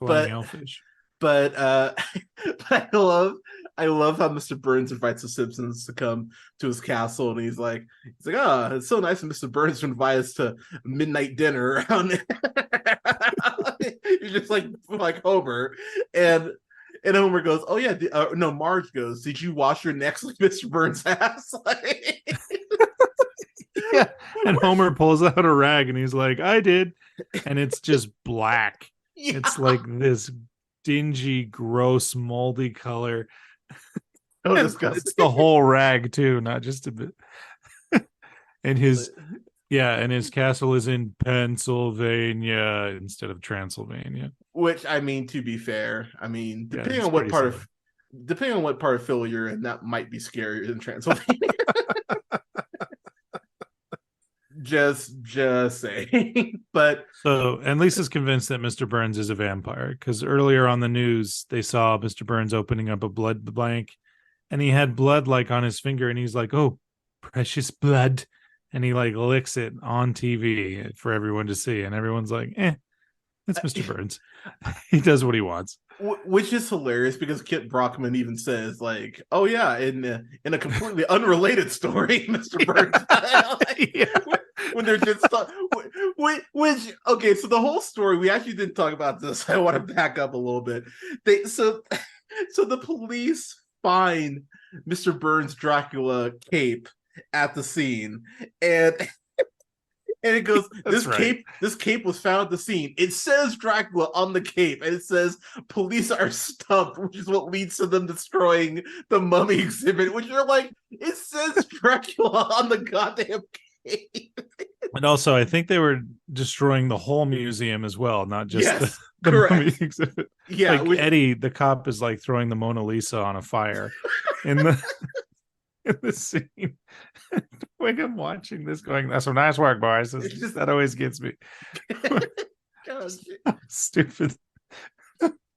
But hellfish. But I love how Mr. Burns invites the Simpsons to come to his castle, and he's like, oh, it's so nice of Mr. Burns to invite us to midnight dinner around. You're just like Homer, and Homer goes, oh yeah, no, Marge goes, did you wash your necks like Mr. Burns has? Yeah, and Homer pulls out a rag, and he's like, I did, and it's just black. Yeah. It's like this dingy, gross, moldy color. Oh, disgusting. It's the whole rag too, not just a bit. And his castle is in Pennsylvania instead of Transylvania. Which, I mean, to be fair, I mean, depending on what part of Philly you're in, that might be scarier than Transylvania. Just saying. But so, and Lisa's convinced that Mr. Burns is a vampire, because earlier on the news they saw Mr. Burns opening up a blood blank, and he had blood like on his finger, and he's like, oh, precious blood, and he like licks it on TV for everyone to see, and everyone's like, it's Mr. Burns. He does what he wants. Which is hilarious because Kit Brockman even says like, "Oh yeah, in a completely unrelated story, Mr. Burns." When they're just which okay, so the whole story we actually didn't talk about this. I want to back up a little bit. So the police find Mr. Burns' Dracula cape at the scene, and it goes, this cape was found at the scene. It says Dracula on the cape, and it says police are stumped, which is what leads to them destroying the mummy exhibit, which you're like, it says Dracula on the goddamn cape. And also, I think they were destroying the whole museum as well, not just the mummy exhibit. Yeah, like Eddie, the cop, is like throwing the Mona Lisa on a fire in the scene. When I'm watching this, going, "That's some nice work, boys." That always gets me. God, stupid.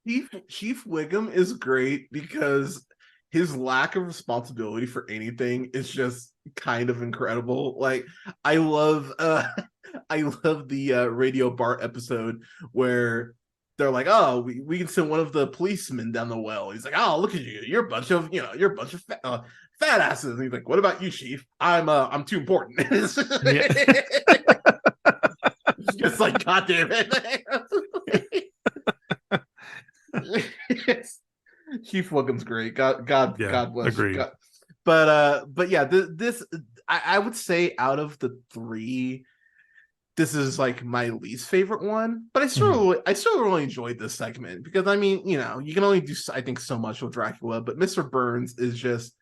Chief Wiggum is great because his lack of responsibility for anything is just kind of incredible. Like I love the Radio Bart episode where they're like, "Oh, we can send one of the policemen down the well." He's like, "Oh, look at you! You're a bunch of fat asses." And he's like, "What about you, Chief? I'm too important." It's just like, God damn it. Chief Wiggum's great. God bless. Agreed. God. But yeah, this I would say out of the three, this is like my least favorite one. But I still really enjoyed this segment because I mean, you can only do I think so much with Dracula, but Mr. Burns is just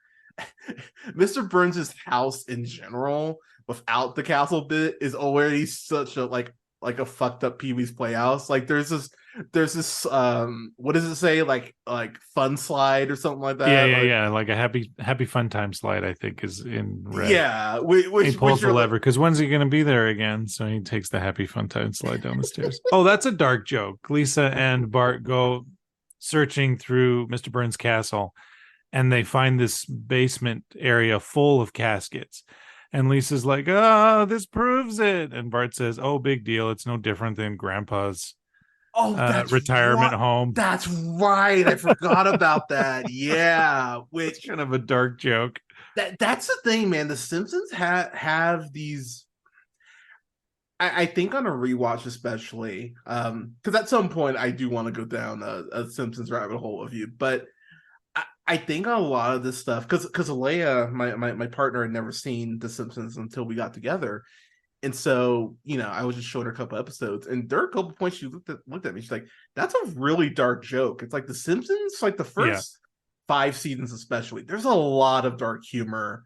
Mr. Burns' house in general, without the castle bit, is already such a like a fucked up Pee-wee's Playhouse. Like there's this what does it say, like fun slide or something like that? Like a happy fun time slide, I think, is in red. Yeah, he pulls the lever because when's he going to be there again? So he takes the happy fun time slide down the stairs. Oh, that's a dark joke. Lisa and Bart go searching through Mr. Burns' castle, and they find this basement area full of caskets. And Lisa's like, "Oh, this proves it." And Bart says, "Oh, big deal. It's no different than Grandpa's retirement home." That's right. I forgot about that. Yeah, which kind of a dark joke. That's the thing, man. The Simpsons have these. I think on a rewatch, especially, because at some point I do want to go down a Simpsons rabbit hole with you, but I think on a lot of this stuff, because Leia, my partner, had never seen The Simpsons until we got together. And so, I was just showing her a couple episodes, and there are a couple points she looked at me. She's like, "That's a really dark joke." It's like The Simpsons, like the first 5 seasons especially, there's a lot of dark humor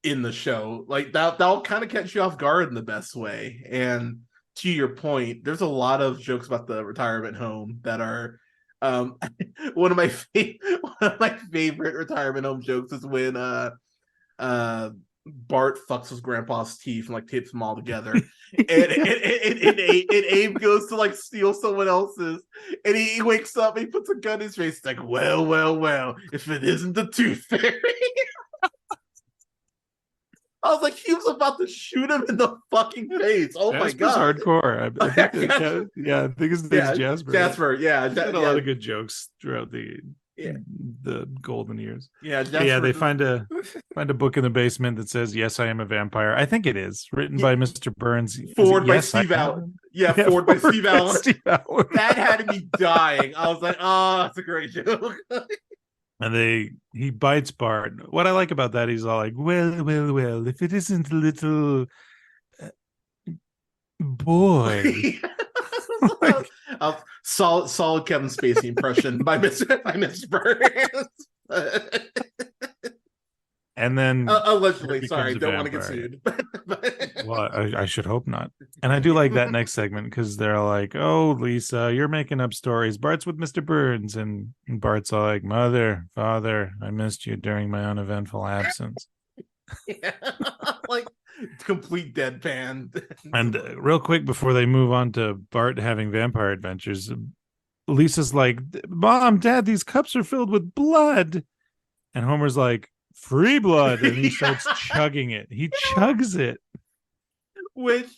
in the show. Like that'll kind of catch you off guard in the best way. And to your point, there's a lot of jokes about the retirement home that are one of my favorite retirement home jokes is when Bart fucks his grandpa's teeth and like tapes them all together, and Abe goes to like steal someone else's, and he wakes up and he puts a gun in his face. It's like, well, if it isn't the Tooth Fairy. I was like, he was about to shoot him in the fucking face. Oh my god, hardcore. I think his name's Jasper. Jasper, yeah, a lot of good jokes throughout the golden years. They find a book in the basement that says, "Yes, I am a vampire." I think it is written by Mr. Burns, forward by Steve Allen. Forward by Steve Allen. That had me dying. I was like, "Oh, that's a great joke." And he bites Bart. What I like about that, he's all like, well, if it isn't a little boy. Solid Kevin Spacey impression by Mr. Burns. And then allegedly, sorry, don't want to get sued. Well, I should hope not. And I do like that next segment because they're like, "Oh, Lisa, you're making up stories. Bart's with Mr. Burns," and Bart's all like, "Mother, Father, I missed you during my uneventful absence." Like complete deadpan. And real quick before they move on to Bart having vampire adventures, Lisa's like, "Mom, Dad, these cups are filled with blood," and Homer's like, "Free blood," and he starts chugging it. He chugs it. Which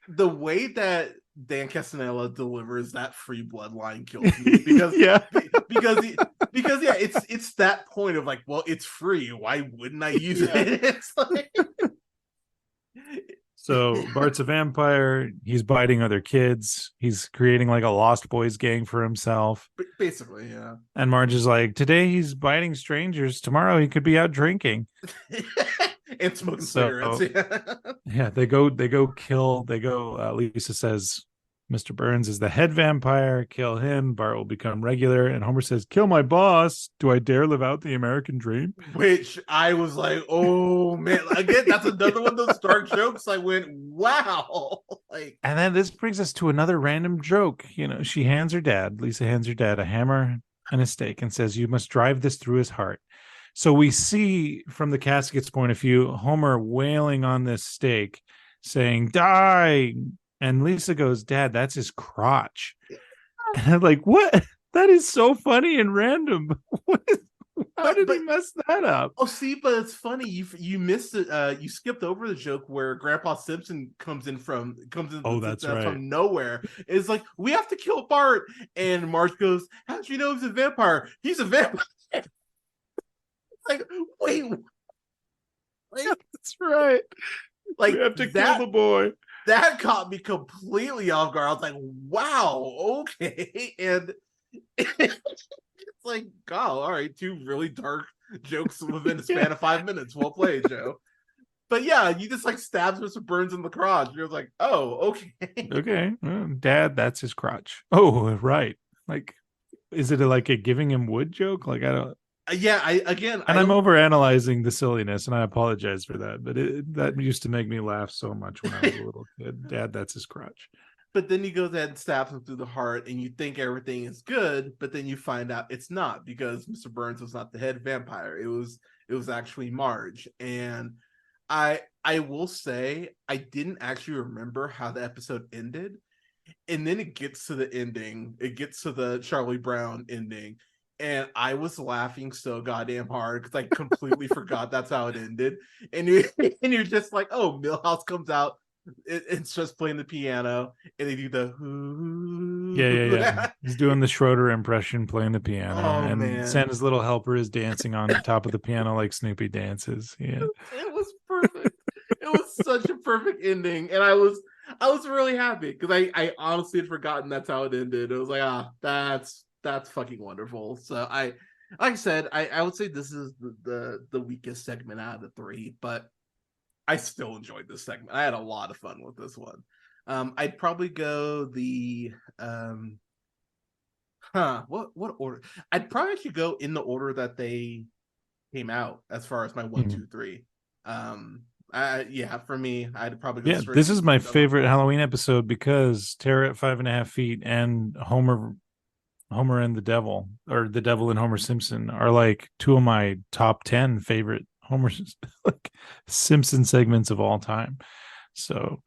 the way that Dan Castanella delivers that free bloodline kills me because Yeah. because yeah, it's that point of like, well, it's free. Why wouldn't I use Yeah. it? It's like So Bart's a vampire. He's biting other kids. He's creating like a Lost Boys gang for himself. basically, yeah. And Marge is like, today he's biting strangers. Tomorrow he could be out drinking. And smoking So cigarettes. yeah, Lisa says, Mr. Burns is the head vampire. Kill him. Bart will become regular. And Homer says, kill my boss. Do I dare live out the American dream? Which I was like, oh man, again, that's another one of those dark jokes. I went, wow. Like, and then this brings us to another random joke. Lisa hands her dad a hammer and a stake and says, you must drive this through his heart. So we see from the casket's point of view, Homer wailing on this stake, saying, die. And Lisa goes, Dad, that's his crotch. And I'm like, what? That is so funny and random. How did he mess that up? Oh, see, but it's funny. You missed it. You skipped over the joke where Grandpa Simpson comes in from nowhere. It's like, we have to kill Bart. And Marge goes, how'd you know he's a vampire? He's a vampire. Like, wait. Like, that's right. Like, we have to kill the boy. That caught me completely off guard. I was like, wow, okay. And it's like, oh, all right, two really dark jokes within the span of 5 minutes. Well played, Joe. But yeah, you just like stabs Mr. Burns in the crotch. You're like, oh, okay. Okay. Dad, that's his crotch. Oh, right. Like, is it like a giving him wood joke? Like, I don't. Yeah, I'm overanalyzing the silliness, and I apologize for that. But that used to make me laugh so much when I was a little kid. Dad, that's his crotch. But then he goes ahead and stabs him through the heart, and you think everything is good, but then you find out it's not, because Mr. Burns was not the head vampire. It was actually Marge. And I will say I didn't actually remember how the episode ended. And then it gets to the ending. It gets to the Charlie Brown ending. And I was laughing so goddamn hard because I completely forgot that's how it ended. And you're just like, oh, Milhouse comes out. It's just playing the piano, and they do the yeah. He's doing the Schroeder impression, playing the piano, and man. Santa's little helper is dancing on top of the piano like Snoopy dances. Yeah, it was perfect. It was such a perfect ending, and I was really happy because I honestly had forgotten that's how it ended. It was like, that's fucking wonderful. So like I said, I would say this is the weakest segment out of the three, but I still enjoyed this segment. I had a lot of fun with this one. I'd probably go the what order? I'd probably actually go in the order that they came out as far as my 1, 2, 3. For me, I'd probably go straight. This is my favorite Halloween episode because Terror at 5.5 feet and Homer and the Devil, or the Devil and Homer Simpson, are like two of my top 10 favorite Homer like Simpson segments of all time. So,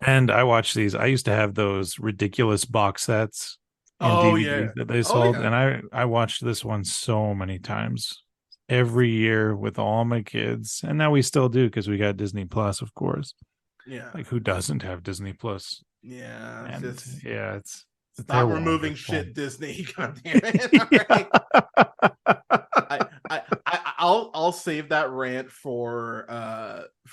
and I watched these. I used to have those ridiculous box sets that they sold, and I watched this one so many times every year with all my kids, and now we still do because we got Disney Plus, of course. Yeah, like who doesn't have Disney Plus? Yeah, and it's stop removing shit, Disney. God damn it! I'll save that rant for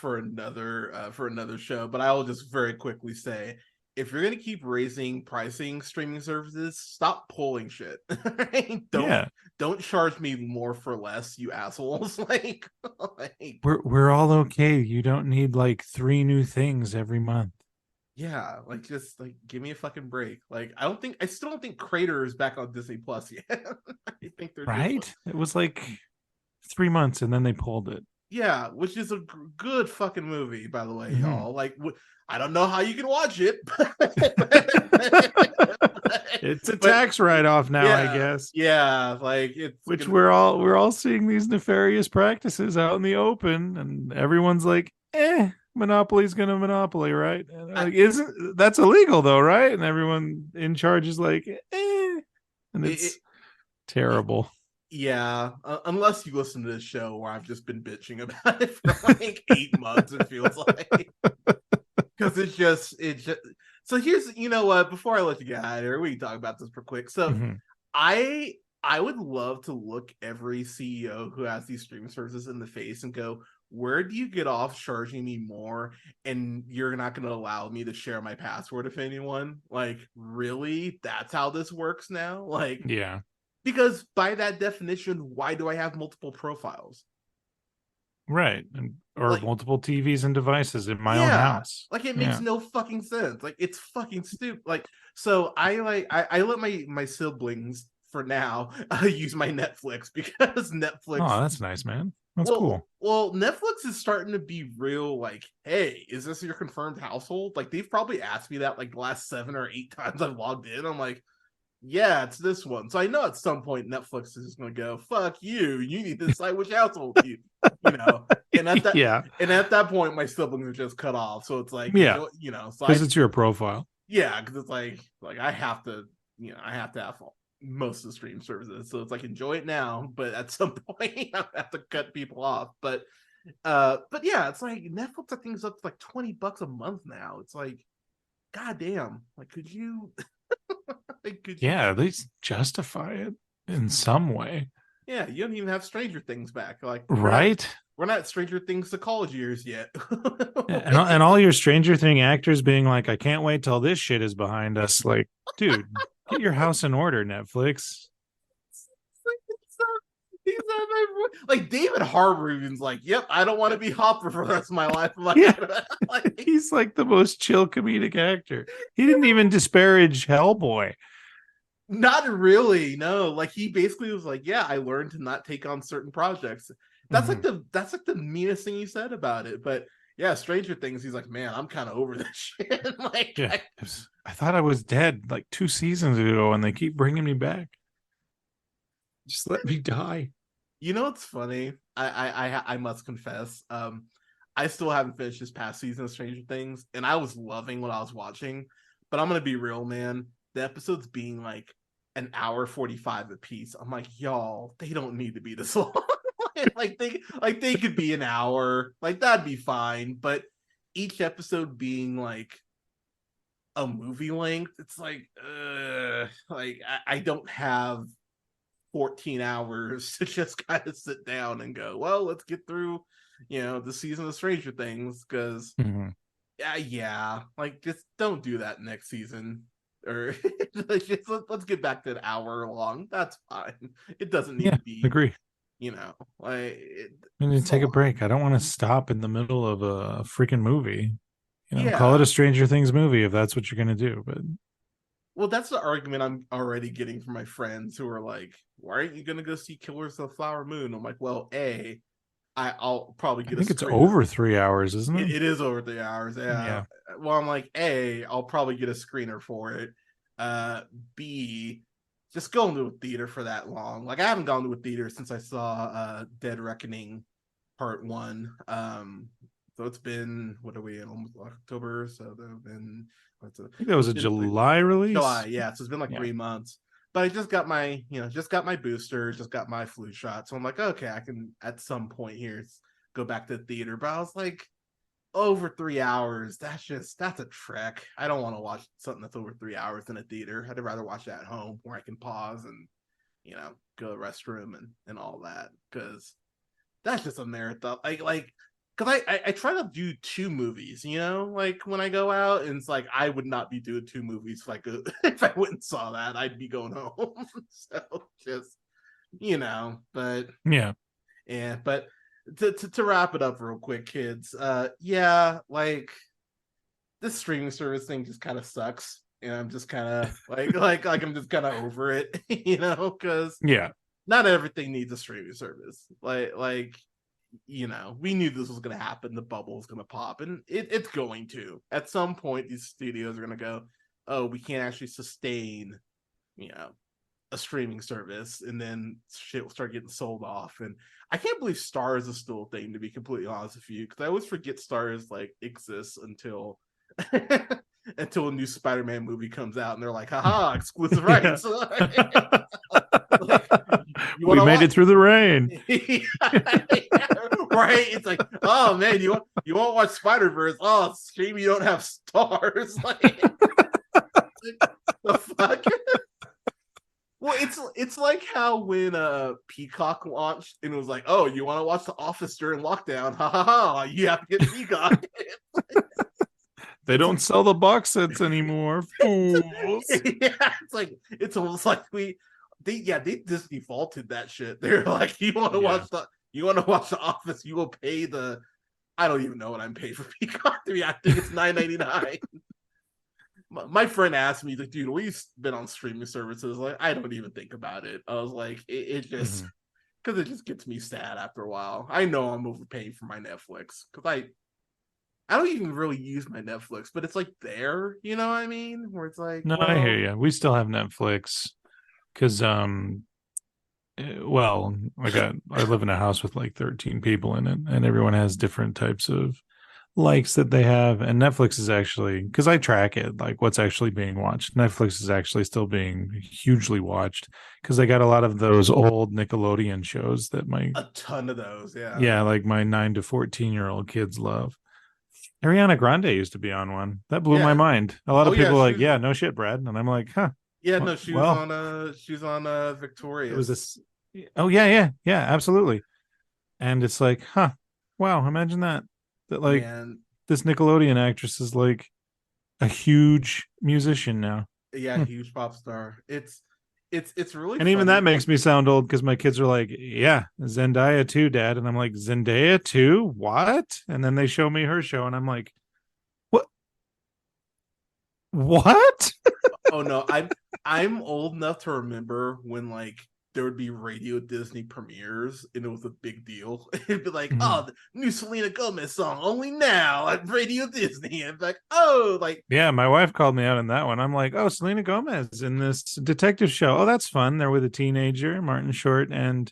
another show. But I will just very quickly say, if you're gonna keep raising pricing streaming services, stop pulling shit. Don't charge me more for less, you assholes. like we're all okay. You don't need like 3 new things every month. Yeah, like just like give me a fucking break. Like I still don't think Crater is back on Disney Plus yet. I think they're right. It was like 3 months and then they pulled it. Yeah, which is a good fucking movie, by the way, y'all. Like I don't know how you can watch it. It's a tax write-off now, I guess. Yeah, like it's we're all seeing these nefarious practices out in the open, and everyone's like, Monopoly's gonna monopoly, right? And like, isn't that's illegal though, right? And everyone in charge is like, and it's terrible. Yeah, unless you listen to this show where I've just been bitching about it for like 8 months, it feels like, because it's just So here's, you know what? Before I let you get out of here, we can talk about this real quick. So Mhm. I I would love to look every CEO who has these streaming services in the face and go, where do you get off charging me more and you're not going to allow me to share my password with anyone? Like, really? That's how this works now? Like, Yeah. because by that definition, why do I have multiple profiles? Right. Or Like, multiple TVs and devices in my own yeah, house. like it makes Yeah. no fucking sense. Like it's fucking stupid. Like so, I let my siblings for now use my Netflix because Netflix. Oh, that's nice, man. That's Well, cool. well, Netflix is starting to be real. Like, hey, is this your confirmed household? Like they've probably asked me that like the last 7 or 8 times I've logged in. I'm like, yeah, it's this one. So I know at some point Netflix is going to go, fuck you. You need to decide which household you know. And at that Yeah. and at that point, my siblings are just cut off. So it's like, Yeah. enjoy, you know. So Because I, it's your profile. yeah, because it's like I have to, you know, I have to have most of the stream services. So it's like enjoy it now, but at some point I have to cut people off. But yeah, it's like Netflix. I think is up to like $20 a month now. It's like, goddamn, like could you? Like, could you? Yeah, at least justify it in some way. Yeah, you don't even have Stranger Things back. Like Right? we're not Stranger Things to college years yet. And all your Stranger Thing actors being like, I can't wait till this shit is behind us. Like, dude, get your house in order, Netflix. Like David Harbour even's like, yep, I don't want to be Hopper for the rest of my life. I'm like, Yeah. like, He's like the most chill comedic actor. He didn't even disparage Hellboy. not really, no. Like he basically was like, yeah, I learned to not take on certain projects. Mhm. That's like the meanest thing he said about it. But yeah, Stranger Things, he's like, man, I'm kind of over this shit. Like, Yeah. I thought I was dead like 2 seasons ago, and they keep bringing me back. Just let me die. you know what's funny? I must confess, I still haven't finished this past season of Stranger Things, and I was loving what I was watching. But I'm gonna be real, man. The episodes being like an hour 45 a piece. I'm like, y'all, they don't need to be this long. like they could be an hour, like that'd be fine. But each episode being like a movie length, it's like I don't have 14 hours to just kind of sit down and go, well, let's get through, you know, the season of Stranger Things. Because Mhm. yeah, like just don't do that next season. Or let's get back to an hour long. That's fine. It doesn't need Yeah, to be, agree. you know, like I need to it's a take a lot. break. I don't want to stop in the middle of a freaking movie. Call it Yeah. a Stranger Things movie if that's what you're gonna do. But Well, that's the argument I'm already getting from my friends who are like, why aren't you gonna go see Killers of the Flower Moon? I'm like, well, I'll probably I get a think it's screener. over 3 hours, isn't it? It is over 3 hours. Yeah. Yeah. Well, I'm like, I'll probably get a screener for it. B, just going to a theater for that long. Like I haven't gone to a theater since I saw Dead Reckoning Part One. So it's been, what are we in, almost October? So there have been I think that was it's a been like July July, release. yeah. So it's been like Yeah. 3 months. But I just got my, just got my booster, just got my flu shot. So I'm like, okay, I can at some point here go back to the theater. But I was like, over 3 hours, that's a trek. I don't want to watch something that's over 3 hours in a theater. I'd rather watch it at home where I can pause and, go to the restroom and all that. Because that's just a marathon. Like because I try to do two movies, like when I go out, and it's like I would not be doing two movies if I could. If I went and saw that, I'd be going home. So just, but Yeah. yeah, but to wrap it up real quick, kids, yeah, like this streaming service thing just kind of sucks, and I'm just kind of like I'm just kind of over it, because Yeah. not everything needs a streaming service. We knew this was going to happen. The bubble was going to pop, and it's going to. At some point, these studios are going to go, oh, we can't actually sustain, you know, a streaming service, and then shit will start getting sold off. And I can't believe Stars is still a thing, to be completely honest with you, because I always forget Stars exists until until a new Spider-Man movie comes out, and they're like, haha, exclusive Yeah. rights. Like, you want We to made watch? it through the rain. right? It's like, oh man, you want to watch Spider-Verse? Oh, it's a shame you don't have stars. Like, the fuck. Well, it's like how when Peacock launched and it was like, oh, you want to watch The Office during lockdown? Ha ha ha! You have to get Peacock. They don't sell the box sets anymore, fools. Yeah, it's almost like they Disney faulted that shit. They're like, you want to watch The Office, you will pay the, I don't even know what I'm paying for Peacock. I think it's $9.99. My friend asked me, like, dude, we've been on streaming services. Like, I don't even think about it. I was like, it just, because it just gets me sad after a while. I know I'm overpaying for my Netflix because I don't even really use my Netflix, but it's like there, you know what I mean? Where it's like, no, I hear you. We still have Netflix because, well, I live in a house with like 13 people in it, and everyone has different types of likes that they have. And Netflix is actually, because I track it, like what's actually being watched. Netflix is actually still being hugely watched because they got a lot of those old Nickelodeon shows that a ton of those, yeah, like my 9 to 14-year-old kids love. Ariana Grande used to be on one. That blew my mind. A lot of people are like, yeah, no shit, Brad. And I'm like, huh. Yeah, no, she was on Victorious. It was this. Oh yeah, absolutely. And it's like, huh, wow, imagine that like, man, this Nickelodeon actress is like a huge musician now. Yeah, huge pop star. It's really, and even that makes me sound old because my kids are like, yeah, Zendaya too, Dad. And I'm like, Zendaya too? What? And then they show me her show and I'm like, what? Oh no, I'm old enough to remember when like there would be Radio Disney premieres and it was a big deal. It'd be like, oh, the new Selena Gomez song only now at Radio Disney. And like, oh, like, yeah, my wife called me out on that one. I'm like, oh, Selena Gomez in this detective show. Oh, that's fun. They're with a teenager, Martin Short and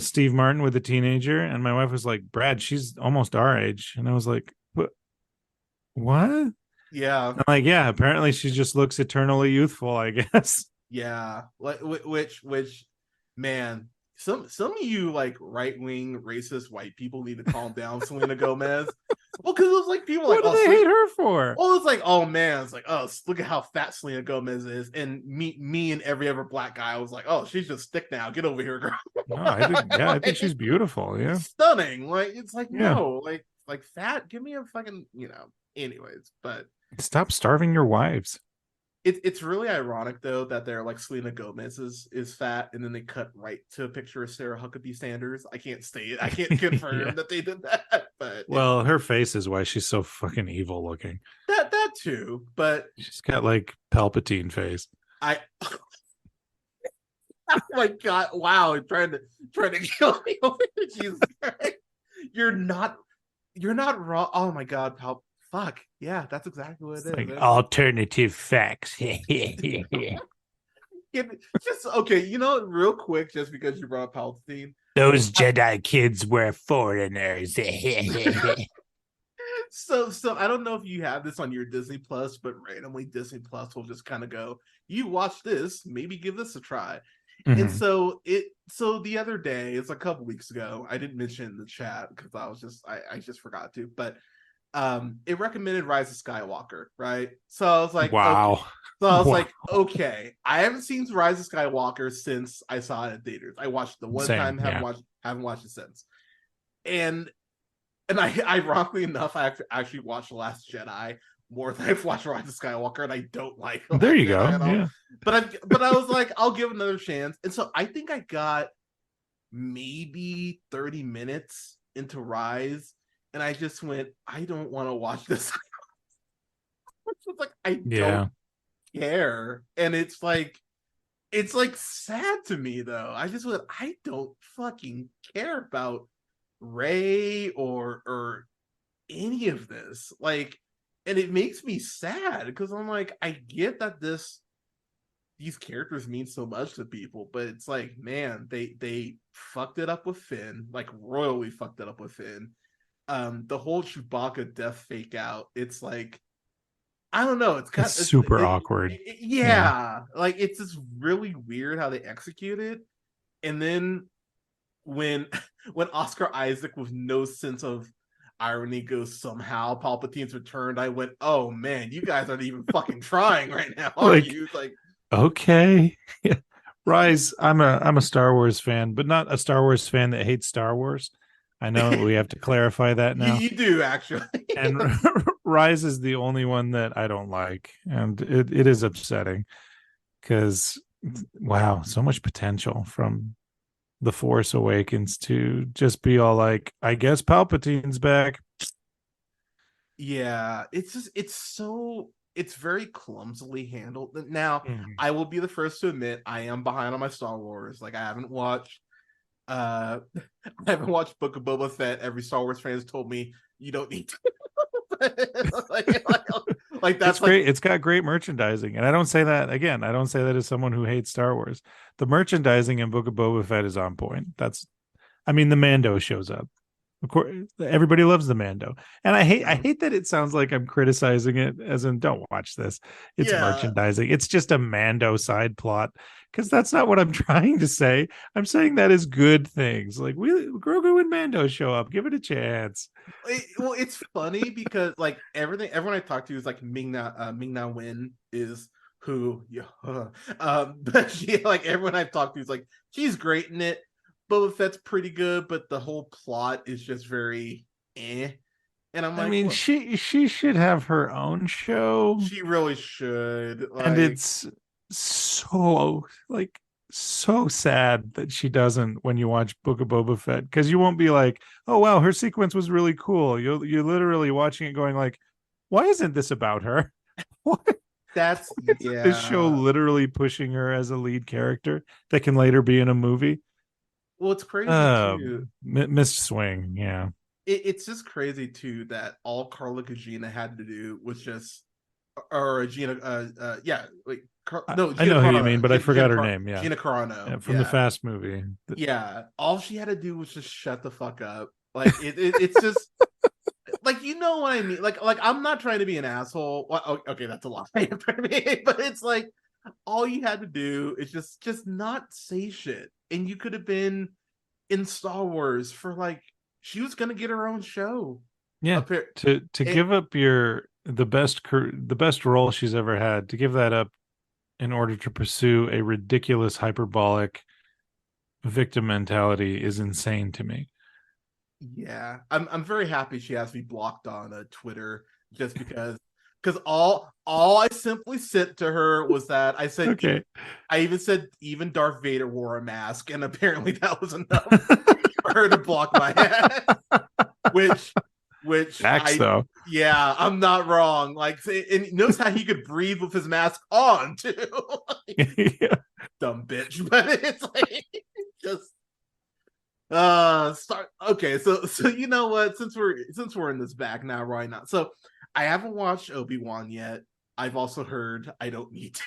Steve Martin with a teenager. And my wife was like, Brad, she's almost our age. And I was like, what? Yeah. I'm like, yeah, apparently she just looks eternally youthful, I guess. Yeah, like which man, some of you like right-wing racist white people need to calm down, Selena Gomez. Well, because it was like people what like, do they hate her for? Oh, it's like, oh man, it's like, oh, look at how fat Selena Gomez is, and me and every other black guy was like, oh, she's just thick now. Get over here, girl. No, I think she's beautiful. Yeah, stunning. Like it's like, yeah. No, like fat. Give me a fucking, Anyways, but stop starving your wives. It's really ironic though that they're like Selena Gomez is fat, and then they cut right to a picture of Sarah Huckabee Sanders. I can't confirm that they did that, but well, her face is why she's so fucking evil looking. That too, but she's got like Palpatine face. Oh my god! Wow, trying to kill me over Jesus Christ. You're not wrong. Oh my god, fuck yeah, that's exactly what it is. Like alternative facts. Just okay, real quick, just because you brought up Palpatine. Those Jedi kids were foreigners. So I don't know if you have this on your Disney Plus, but randomly Disney Plus will just kind of go, you watch this, maybe give this a try. Mm-hmm. And so the other day, it's a couple weeks ago, I didn't mention in the chat because I just forgot to, but it recommended Rise of Skywalker, right? So I was like, wow. Okay. So I was like, okay, I haven't seen Rise of Skywalker since I saw it in theaters. I watched it the one time, haven't watched it since. And I, ironically enough, I actually watched The Last Jedi more than I've watched Rise of Skywalker, and I don't like it. There you go. Yeah. But I was like, I'll give it another chance. And so I think I got maybe 30 minutes into Rise, and I just went, I don't want to watch this. It's like, I don't care. And it's like sad to me though. I just went, I don't fucking care about Rey or any of this. Like, and it makes me sad because I'm like, I get that these characters mean so much to people, but it's like, man, they fucked it up with Finn, like royally fucked it up with Finn. The whole Chewbacca death fake out, it's like, I don't know, it's super awkward. Yeah, like it's just really weird how they execute it. And then when when Oscar Isaac with no sense of irony goes somehow Palpatine's returned, I went, oh man, you guys aren't even fucking trying right now, are Like, you? It's like, okay. Rise, I'm a Star Wars fan, but not a Star Wars fan that hates Star Wars. I know we have to clarify that now. you do actually. And Rise is the only one that I don't like, and it is upsetting because wow, so much potential from the Force Awakens to just be all like, I guess Palpatine's back. Yeah, it's just it's very clumsily handled. Now, Mhm. I will be the first to admit I am behind on my Star Wars. Like uh I haven't watched Book of Boba Fett. Every Star Wars fan has told me you don't need to. like It's that's like great. It's got great merchandising, and I don't say that again. I don't say that as someone who hates Star Wars. The merchandising in Book of Boba Fett is on point. I mean, the Mando shows up. Of course, everybody loves the Mando, and I hate that it sounds like I'm criticizing it, as in, don't watch this. It's yeah. merchandising. It's just a Mando side plot, because that's not what I'm trying to say. I'm saying that is good things. Like, Grogu and Mando show up. Give it a chance. Well, it's funny because like everyone I talk to is like Ming Na Wen is who, yeah, but she, like everyone I've talked to is like she's great in it. Boba Fett's pretty good, but the whole plot is just very eh. And I'm I like, mean, look, she should have her own show, she really should. and Like, it's so like so sad that she doesn't when you watch Book of Boba Fett, because you won't be like, oh wow, her sequence was really cool. You're literally watching it going like, why isn't this about her? Why that's isn't this show yeah. literally pushing her as a lead character that can later be in a movie? Well, it's crazy too. Missed swing, yeah. It's just crazy too that all Carla Gugino had to do was just, or Gina, yeah, like no, I Gina know who you mean, Carano, but I forgot her name. Yeah, Gina Carano, yeah, from the yeah, Fast movie. yeah. All she had to do was just shut the fuck up. Like it's just like, you know what I mean. Like I'm not trying to be an asshole. Well, okay, that's a lie for me, but it's like all you had to do is just not say shit, and you could have been in Star Wars for like she was gonna get her own show. Yeah, Up here, to it, give up the best role she's ever had, to give that up in order to pursue a ridiculous hyperbolic victim mentality is insane to me. yeah, I'm very happy she has me blocked on Twitter just because all I simply said to her was that I said Okay. I even said even Darth Vader wore a mask, and apparently that was enough for her to block my head. which Facts I though. yeah, I'm not wrong. Like, and notice how he could breathe with his mask on too. Yeah. Dumb bitch, but it's like just start okay. So you know what? Since we're in this back now, right now. So I haven't watched Obi-Wan yet. I've also heard I don't need to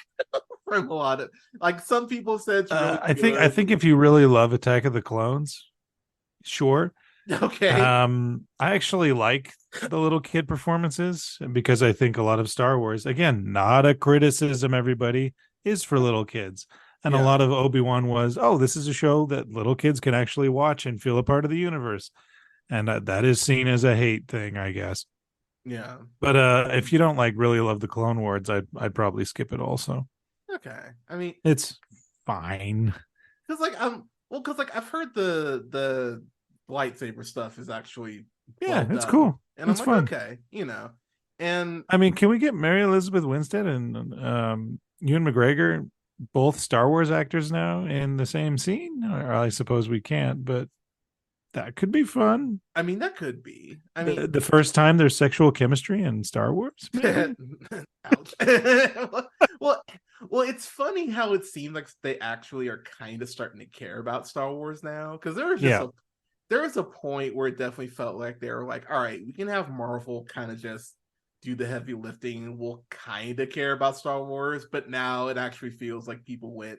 from a lot of like some people said it's really I good. think if you really love Attack of the Clones, sure. Okay. I actually like the little kid performances because I think a lot of Star Wars, again, not a criticism, everybody, is for little kids. And a Yeah. lot of Obi-Wan was, oh, this is a show that little kids can actually watch and feel a part of the universe. And that is seen as a hate thing, I guess. Yeah. But if you don't like really love the Clone Wars, I'd probably skip it also. Okay. I mean, It's fine. because like because like I've heard the lightsaber stuff is actually well Yeah, it's done, cool. and I'm It's like, fun. okay, and I mean, can we get Mary Elizabeth Winstead and Ewan McGregor, both Star Wars actors now in the same scene? Or I suppose we can't, but that could be fun. I mean that could be. I mean, The first time there's sexual chemistry in Star Wars, maybe. ouch. well, well, it's funny how it seems like they actually are kind of starting to care about Star Wars now, because Yeah. there was a point where it definitely felt like they were like, all right, we can have Marvel kind of just do the heavy lifting and we'll kind of care about Star Wars, but now it actually feels like people went,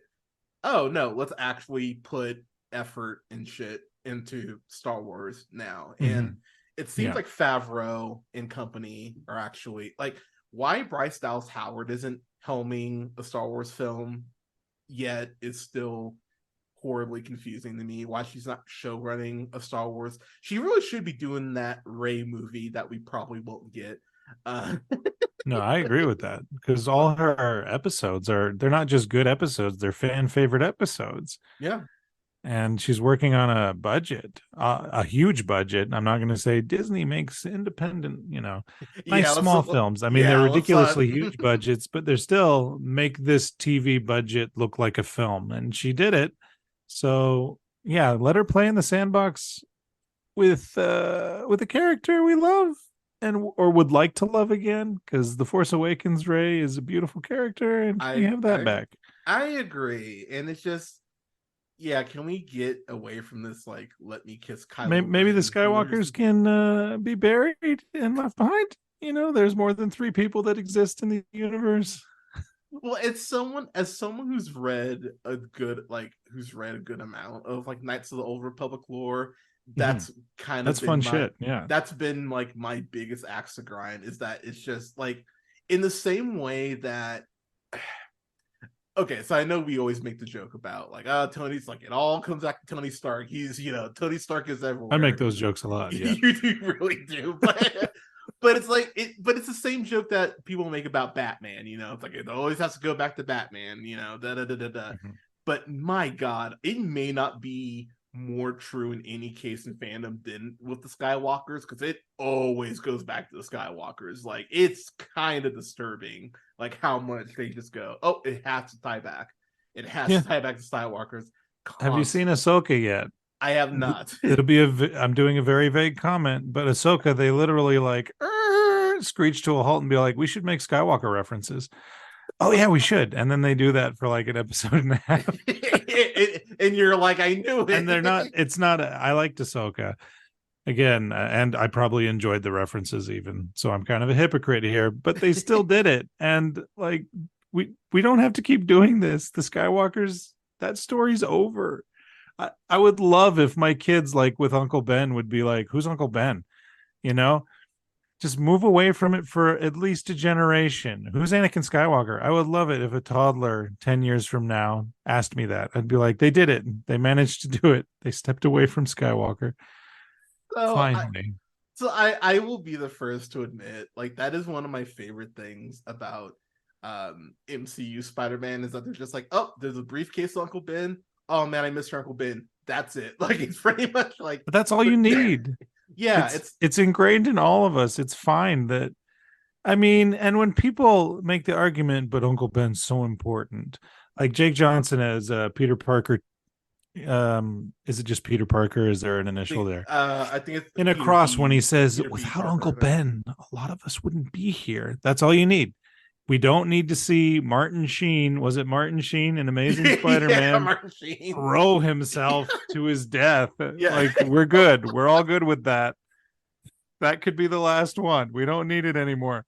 oh no, let's actually put effort and shit into Star Wars now. And Mhm. it seems Yeah. like Favreau and company are actually like, why Bryce Dallas Howard isn't helming a Star Wars film yet is still horribly confusing to me why she's not show running of Star Wars. She really should be doing that Rey movie that we probably won't get. Uh, No, I agree with that because all her episodes they're not just good episodes, they're fan favorite episodes. yeah. And she's working on a budget, a huge budget. I'm not going to say Disney makes independent, nice Yeah, small films. I mean, they're yeah, let's ridiculously huge budgets, but they're still make this TV budget look like a film, and she did it. So yeah, let her play in the sandbox with a character we love and or would like to love again, because the Force Awakens Rey is a beautiful character, and we have that back. I agree, and it's just, yeah, can we get away from this? Like, let me kiss Kylo. Maybe the Skywalkers can be buried and left behind. There's more than 3 people that exist in the universe. Well, it's someone who's read a good amount of like Knights of the Old Republic lore. That's that's fun shit. Yeah, that's been like my biggest axe to grind, is that it's just like, in the same way that. Okay, so I know we always make the joke about like, Tony's like, it all comes back to Tony Stark. He's, Tony Stark is everywhere. I make those jokes a lot. Yeah, you really do. But it's like but it's the same joke that people make about Batman. It's like it always has to go back to Batman. Da da da da da. Mm-hmm. But my God, it may not be more true in any case in fandom than with the Skywalkers, because it always goes back to the Skywalkers. Like, it's kind of disturbing, like how much they just go, oh, it has to tie back. It has to tie back to Skywalkers. Have you seen Ahsoka yet? I have not. It'll be I'm doing a very vague comment, but Ahsoka, they literally like screech to a halt and be like, we should make Skywalker references. Oh yeah, we should. And then they do that for like an episode and a half. And you're like, I knew it. And I liked Ahsoka again, and I probably enjoyed the references even. So I'm kind of a hypocrite here, but they still did it. And like, we don't have to keep doing this. The Skywalkers, that story's over. I would love if my kids, like with Uncle Ben, would be like, who's Uncle Ben? Just move away from it for at least a generation. Who's Anakin Skywalker? I would love it if a toddler 10 years from now asked me that. I'd be like, they did it. They managed to do it. They stepped away from Skywalker. Finally. I will be the first to admit, like, that is one of my favorite things about MCU Spider-Man, is that they're just like, oh, there's a briefcase of Uncle Ben. Oh man, I miss your Uncle Ben. That's it. Like, it's pretty much like, but that's all you need. Yeah, it's ingrained in all of us. It's fine that, I mean, and when people make the argument, but Uncle Ben's so important, like Jake Johnson as Peter Parker. Is it just Peter Parker? Is there an initial there? I think it's in Across, when he says, without Uncle Ben, a lot of us wouldn't be here. That's all you need. We don't need to see Martin Sheen. Was it Martin Sheen in Amazing Spider-Man? Throw himself to his death. Yeah. Like, we're good. We're all good with that. That could be the last one. We don't need it anymore.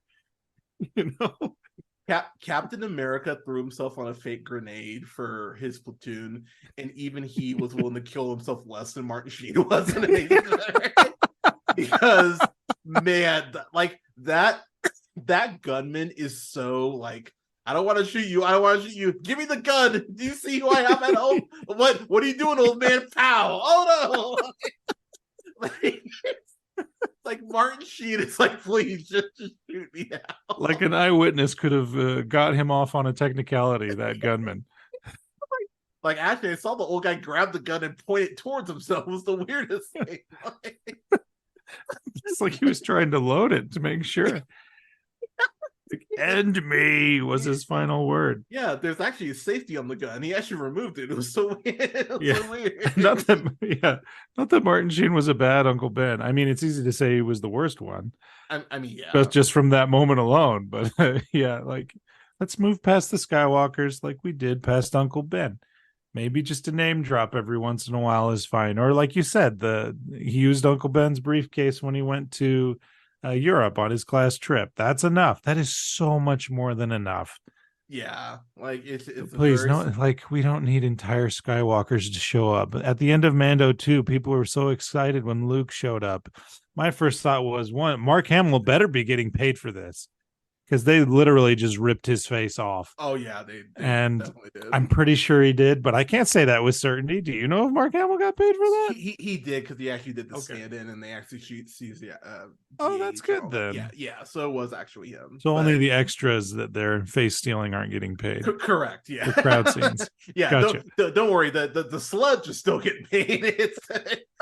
Captain America threw himself on a fake grenade for his platoon, and even he was willing to kill himself less than Martin Sheen was. Because, man, like that gunman is so like, I don't want to shoot you. I don't want to shoot you. Give me the gun. Do you see who I am at home? What are you doing, old man? Pow! Oh no! Like Martin Sheen is like, please just shoot me now. Like an eyewitness could have got him off on a technicality. That gunman. Like, actually, I saw the old guy grab the gun and point it towards himself. It was the weirdest thing. It's like he was trying to load it to make sure. End me was his final word. Yeah, there's actually a safety on the gun. He actually removed it. It was so weird. So weird. Not that Martin Sheen was a bad Uncle Ben. I mean, it's easy to say he was the worst one. I mean, yeah. But just from that moment alone. But yeah, like, let's move past the Skywalkers like we did past Uncle Ben. Maybe just a name drop every once in a while is fine. Or like you said, he used Uncle Ben's briefcase when he went to Europe on his class trip. That's enough. That is so much more than enough. Yeah, like it's please, no, like, we don't need entire Skywalkers to show up. At the end of Mando 2, people were so excited when Luke showed up. My first thought was, one, Mark Hamill better be getting paid for this. because they literally just ripped his face off. Oh yeah, they And definitely did. I'm pretty sure he did, but I can't say that with certainty. Do you know if Mark Hamill got paid for that? He did, because he actually did the stand-in, and they actually sees the Oh, that's good then. then. Yeah, so it was actually him. So only the extras that they're face stealing aren't getting paid. Correct. Yeah. The crowd scenes. Yeah. Gotcha. Don't worry. The sludge is still getting paid.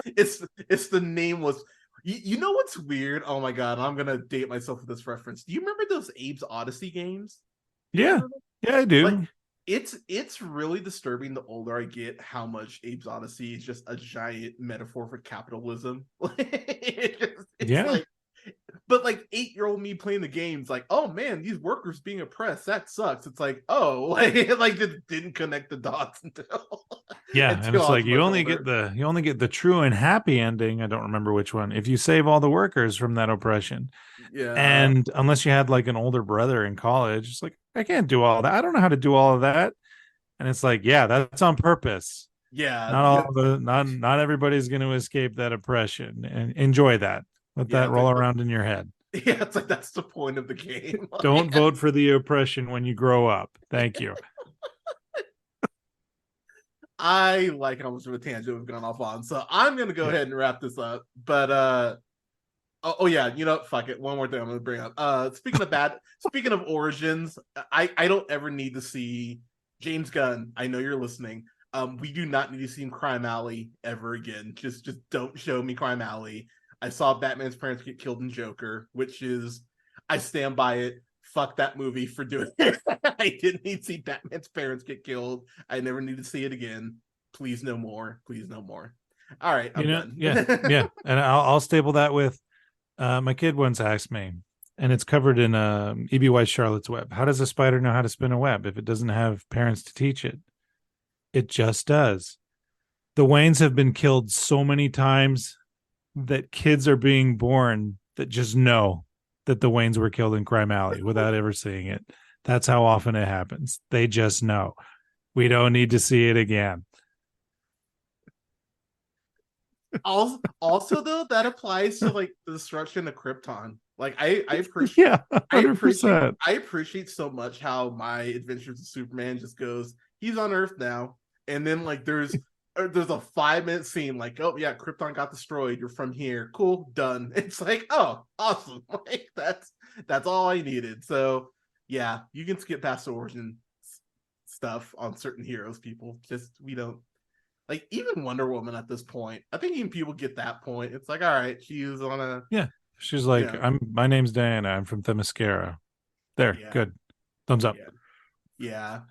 It's the nameless. You know what's weird? Oh my god, I'm gonna date myself with this reference. Do you remember those Abe's Odyssey games? Yeah. Yeah, I do. Like, it's really disturbing the older I get how much Abe's Odyssey is just a giant metaphor for capitalism. It's like, but like 8-year-old me playing the games, like, oh man, these workers being oppressed, that sucks. It's like, oh, like didn't connect the dots until and it's like you only get the true and happy ending. I don't remember which one. If you save all the workers from that oppression. Yeah. And unless you had like an older brother in college, it's like, I can't do all that. I don't know how to do all of that. And it's like, yeah, that's on purpose. Yeah. Not everybody's going to escape that oppression, and enjoy that. Let that roll around in your head. Yeah, it's like that's the point of the game. Don't vote for the oppression when you grow up. Thank you. I like how much of a tangent we've gone off on, so I'm gonna go ahead and wrap this up. But oh yeah, you know, fuck it. One more thing I'm gonna bring up. Speaking of origins, I don't ever need to see James Gunn. I know you're listening. We do not need to see Crime Alley ever again. Just don't show me Crime Alley. I saw Batman's parents get killed in Joker, which is, I stand by it. Fuck that movie for doing it. I didn't need to see Batman's parents get killed. I never need to see it again. Please no more. Please no more. All right, I'm done. Yeah. And I'll stable that with my kid once asked me, and it's covered in E.B. White Charlotte's Web. How does a spider know how to spin a web if it doesn't have parents to teach it? It just does. The Waynes have been killed so many times that kids are being born that just know that the Waynes were killed in Crime Alley without ever seeing it. That's how often it happens. They just know. We don't need to see it again. Also though, that applies to like the destruction of Krypton. Like I appreciate, yeah, 100%. I appreciate so much how my Adventures of Superman just goes, he's on Earth now, and then like there's a 5-minute scene like, oh yeah, Krypton got destroyed, you're from here, cool, done. It's like, oh, awesome. Like that's all I needed. So yeah, you can skip past the origin stuff on certain heroes, people. Just, we don't, like, even Wonder Woman at this point, I think even people get that point. It's like, all right, she's on a, she's like, my name's Diana, I'm from Themyscira. There, good, thumbs up. Yeah.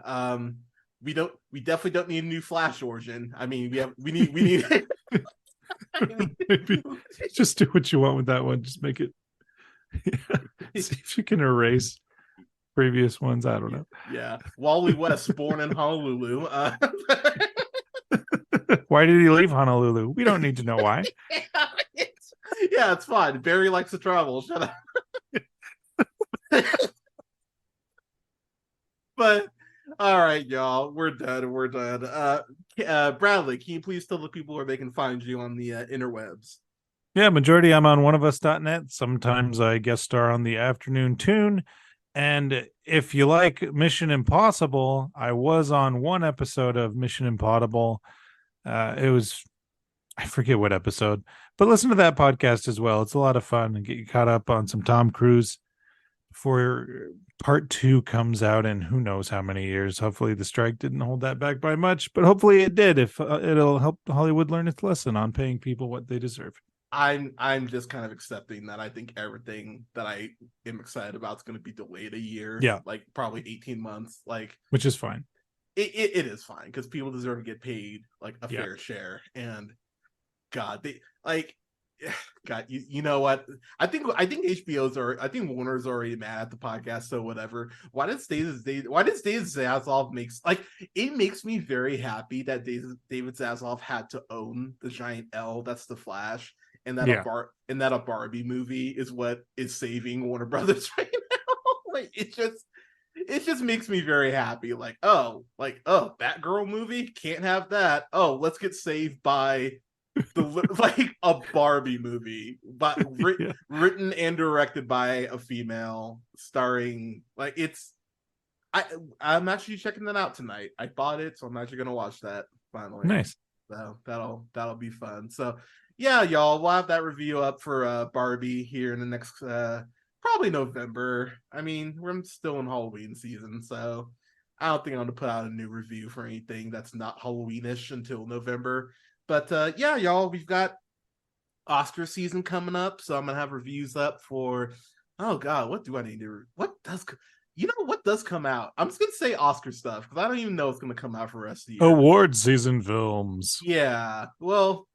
We definitely don't need a new Flash origin. I mean, we need maybe just do what you want with that one. Just make it see if you can erase previous ones. I don't know. Yeah. Wally West, born in Honolulu. Why did he leave Honolulu? We don't need to know why. It's fine. Barry likes to travel. Shut up. But all right, y'all, we're done. Bradley, can you please tell the people where they can find you on the interwebs? Yeah, majority I'm on oneofus.net. Sometimes I guest star on the Afternoon Tune. And if you like Mission Impossible, I was on one episode of Mission Impossible. It was, I forget what episode, but listen to that podcast as well. It's a lot of fun and get you caught up on some Tom Cruise before part 2 comes out in who knows how many years. Hopefully the strike didn't hold that back by much, but hopefully it did, if it'll help Hollywood learn its lesson on paying people what they deserve. I'm just kind of accepting that I think everything that I am excited about is going to be delayed a year. Yeah. Like probably 18 months. Like, which is fine. It is fine because people deserve to get paid like a fair share. And God, they like, God, you know what? I think Warner's already mad at the podcast, so whatever. Why does David Zaslav it makes me very happy that David Zaslav had to own the giant L that's the Flash, and that a Barbie movie is what is saving Warner Brothers right now. Like, it just makes me very happy. Batgirl movie, can't have that. Oh, let's get saved by like a Barbie movie, but written and directed by a female, starring like I'm actually checking that out tonight. I bought it, so I'm actually gonna watch that finally. Nice. So that'll be fun. So yeah, y'all, we'll have that review up for Barbie here in the next probably November. I mean, we're still in Halloween season, so I don't think I'm gonna put out a new review for anything that's not Halloweenish until November. But yeah, y'all, we've got Oscar season coming up, so I'm gonna have reviews up for. Oh God, what do I need to? What does come out? I'm just gonna say Oscar stuff because I don't even know what's gonna come out for the rest of the year. Award season films. Yeah, well,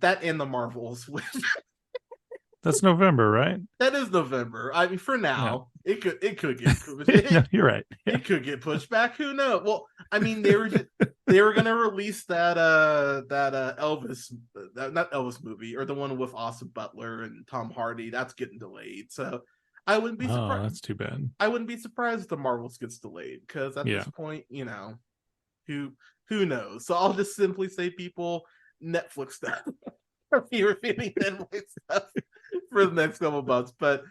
that and the Marvels. That's November, right? That is November. I mean, for now, it could get No, you're right. Yeah. It could get pushed back. Who knows? Well, I mean, they were gonna release that Elvis, not Elvis movie, or the one with Austin Butler and Tom Hardy. That's getting delayed. So I wouldn't be surprised. Oh, that's too bad. I wouldn't be surprised if the Marvels gets delayed because at this point, who knows? So I'll just simply say, people, Netflix stuff. Be reviewing Netflix stuff for the next couple of months. But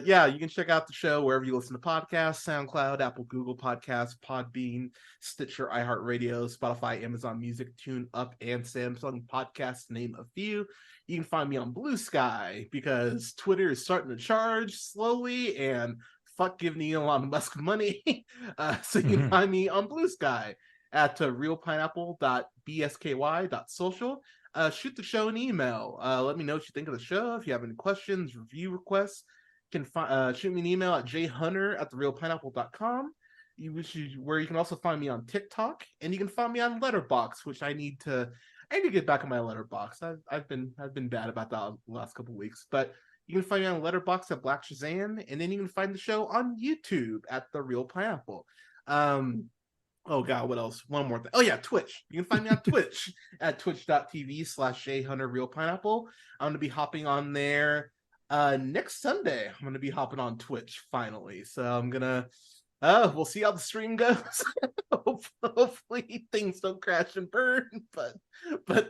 yeah, you can check out the show wherever you listen to podcasts: SoundCloud, Apple, Google Podcasts, Podbean, Stitcher, iHeartRadio, Spotify, Amazon Music, TuneUp, and Samsung Podcasts, to name a few. You can find me on Blue Sky because Twitter is starting to charge slowly, and fuck giving Elon Musk money. So you can find me on Blue Sky at realpineapple.bsky.social. Shoot the show an email. Let me know what you think of the show. If you have any questions, review requests, you can shoot me an email at jhunter@therealpineapple.com. Where you can also find me on TikTok, and you can find me on Letterboxd, which I need to get back on my Letterboxd. I've been bad about that the last couple of weeks, but you can find me on Letterboxd at Black Shazam, and then you can find the show on YouTube at The Real Pineapple. Oh God, what else? One more thing. Oh yeah, Twitch. You can find me on Twitch at twitch.tv/jhunterrealpineapple. I'm going to be hopping on there next Sunday. I'm going to be hopping on Twitch finally. So I'm going to, we'll see how the stream goes. Hopefully things don't crash and burn, but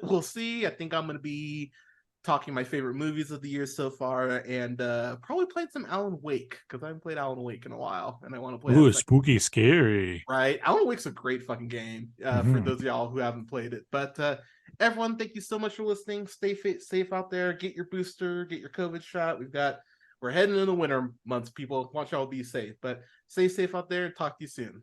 we'll see. I think I'm going to be talking my favorite movies of the year so far, and probably playing some Alan Wake because I haven't played Alan Wake in a while, and I want to play. Ooh, spooky, scary. Right, Alan Wake's a great fucking game for those of y'all who haven't played it. But everyone, thank you so much for listening. Stay safe out there. Get your booster. Get your COVID shot. We're heading into the winter months, people. Want y'all to be safe, but stay safe out there and talk to you soon.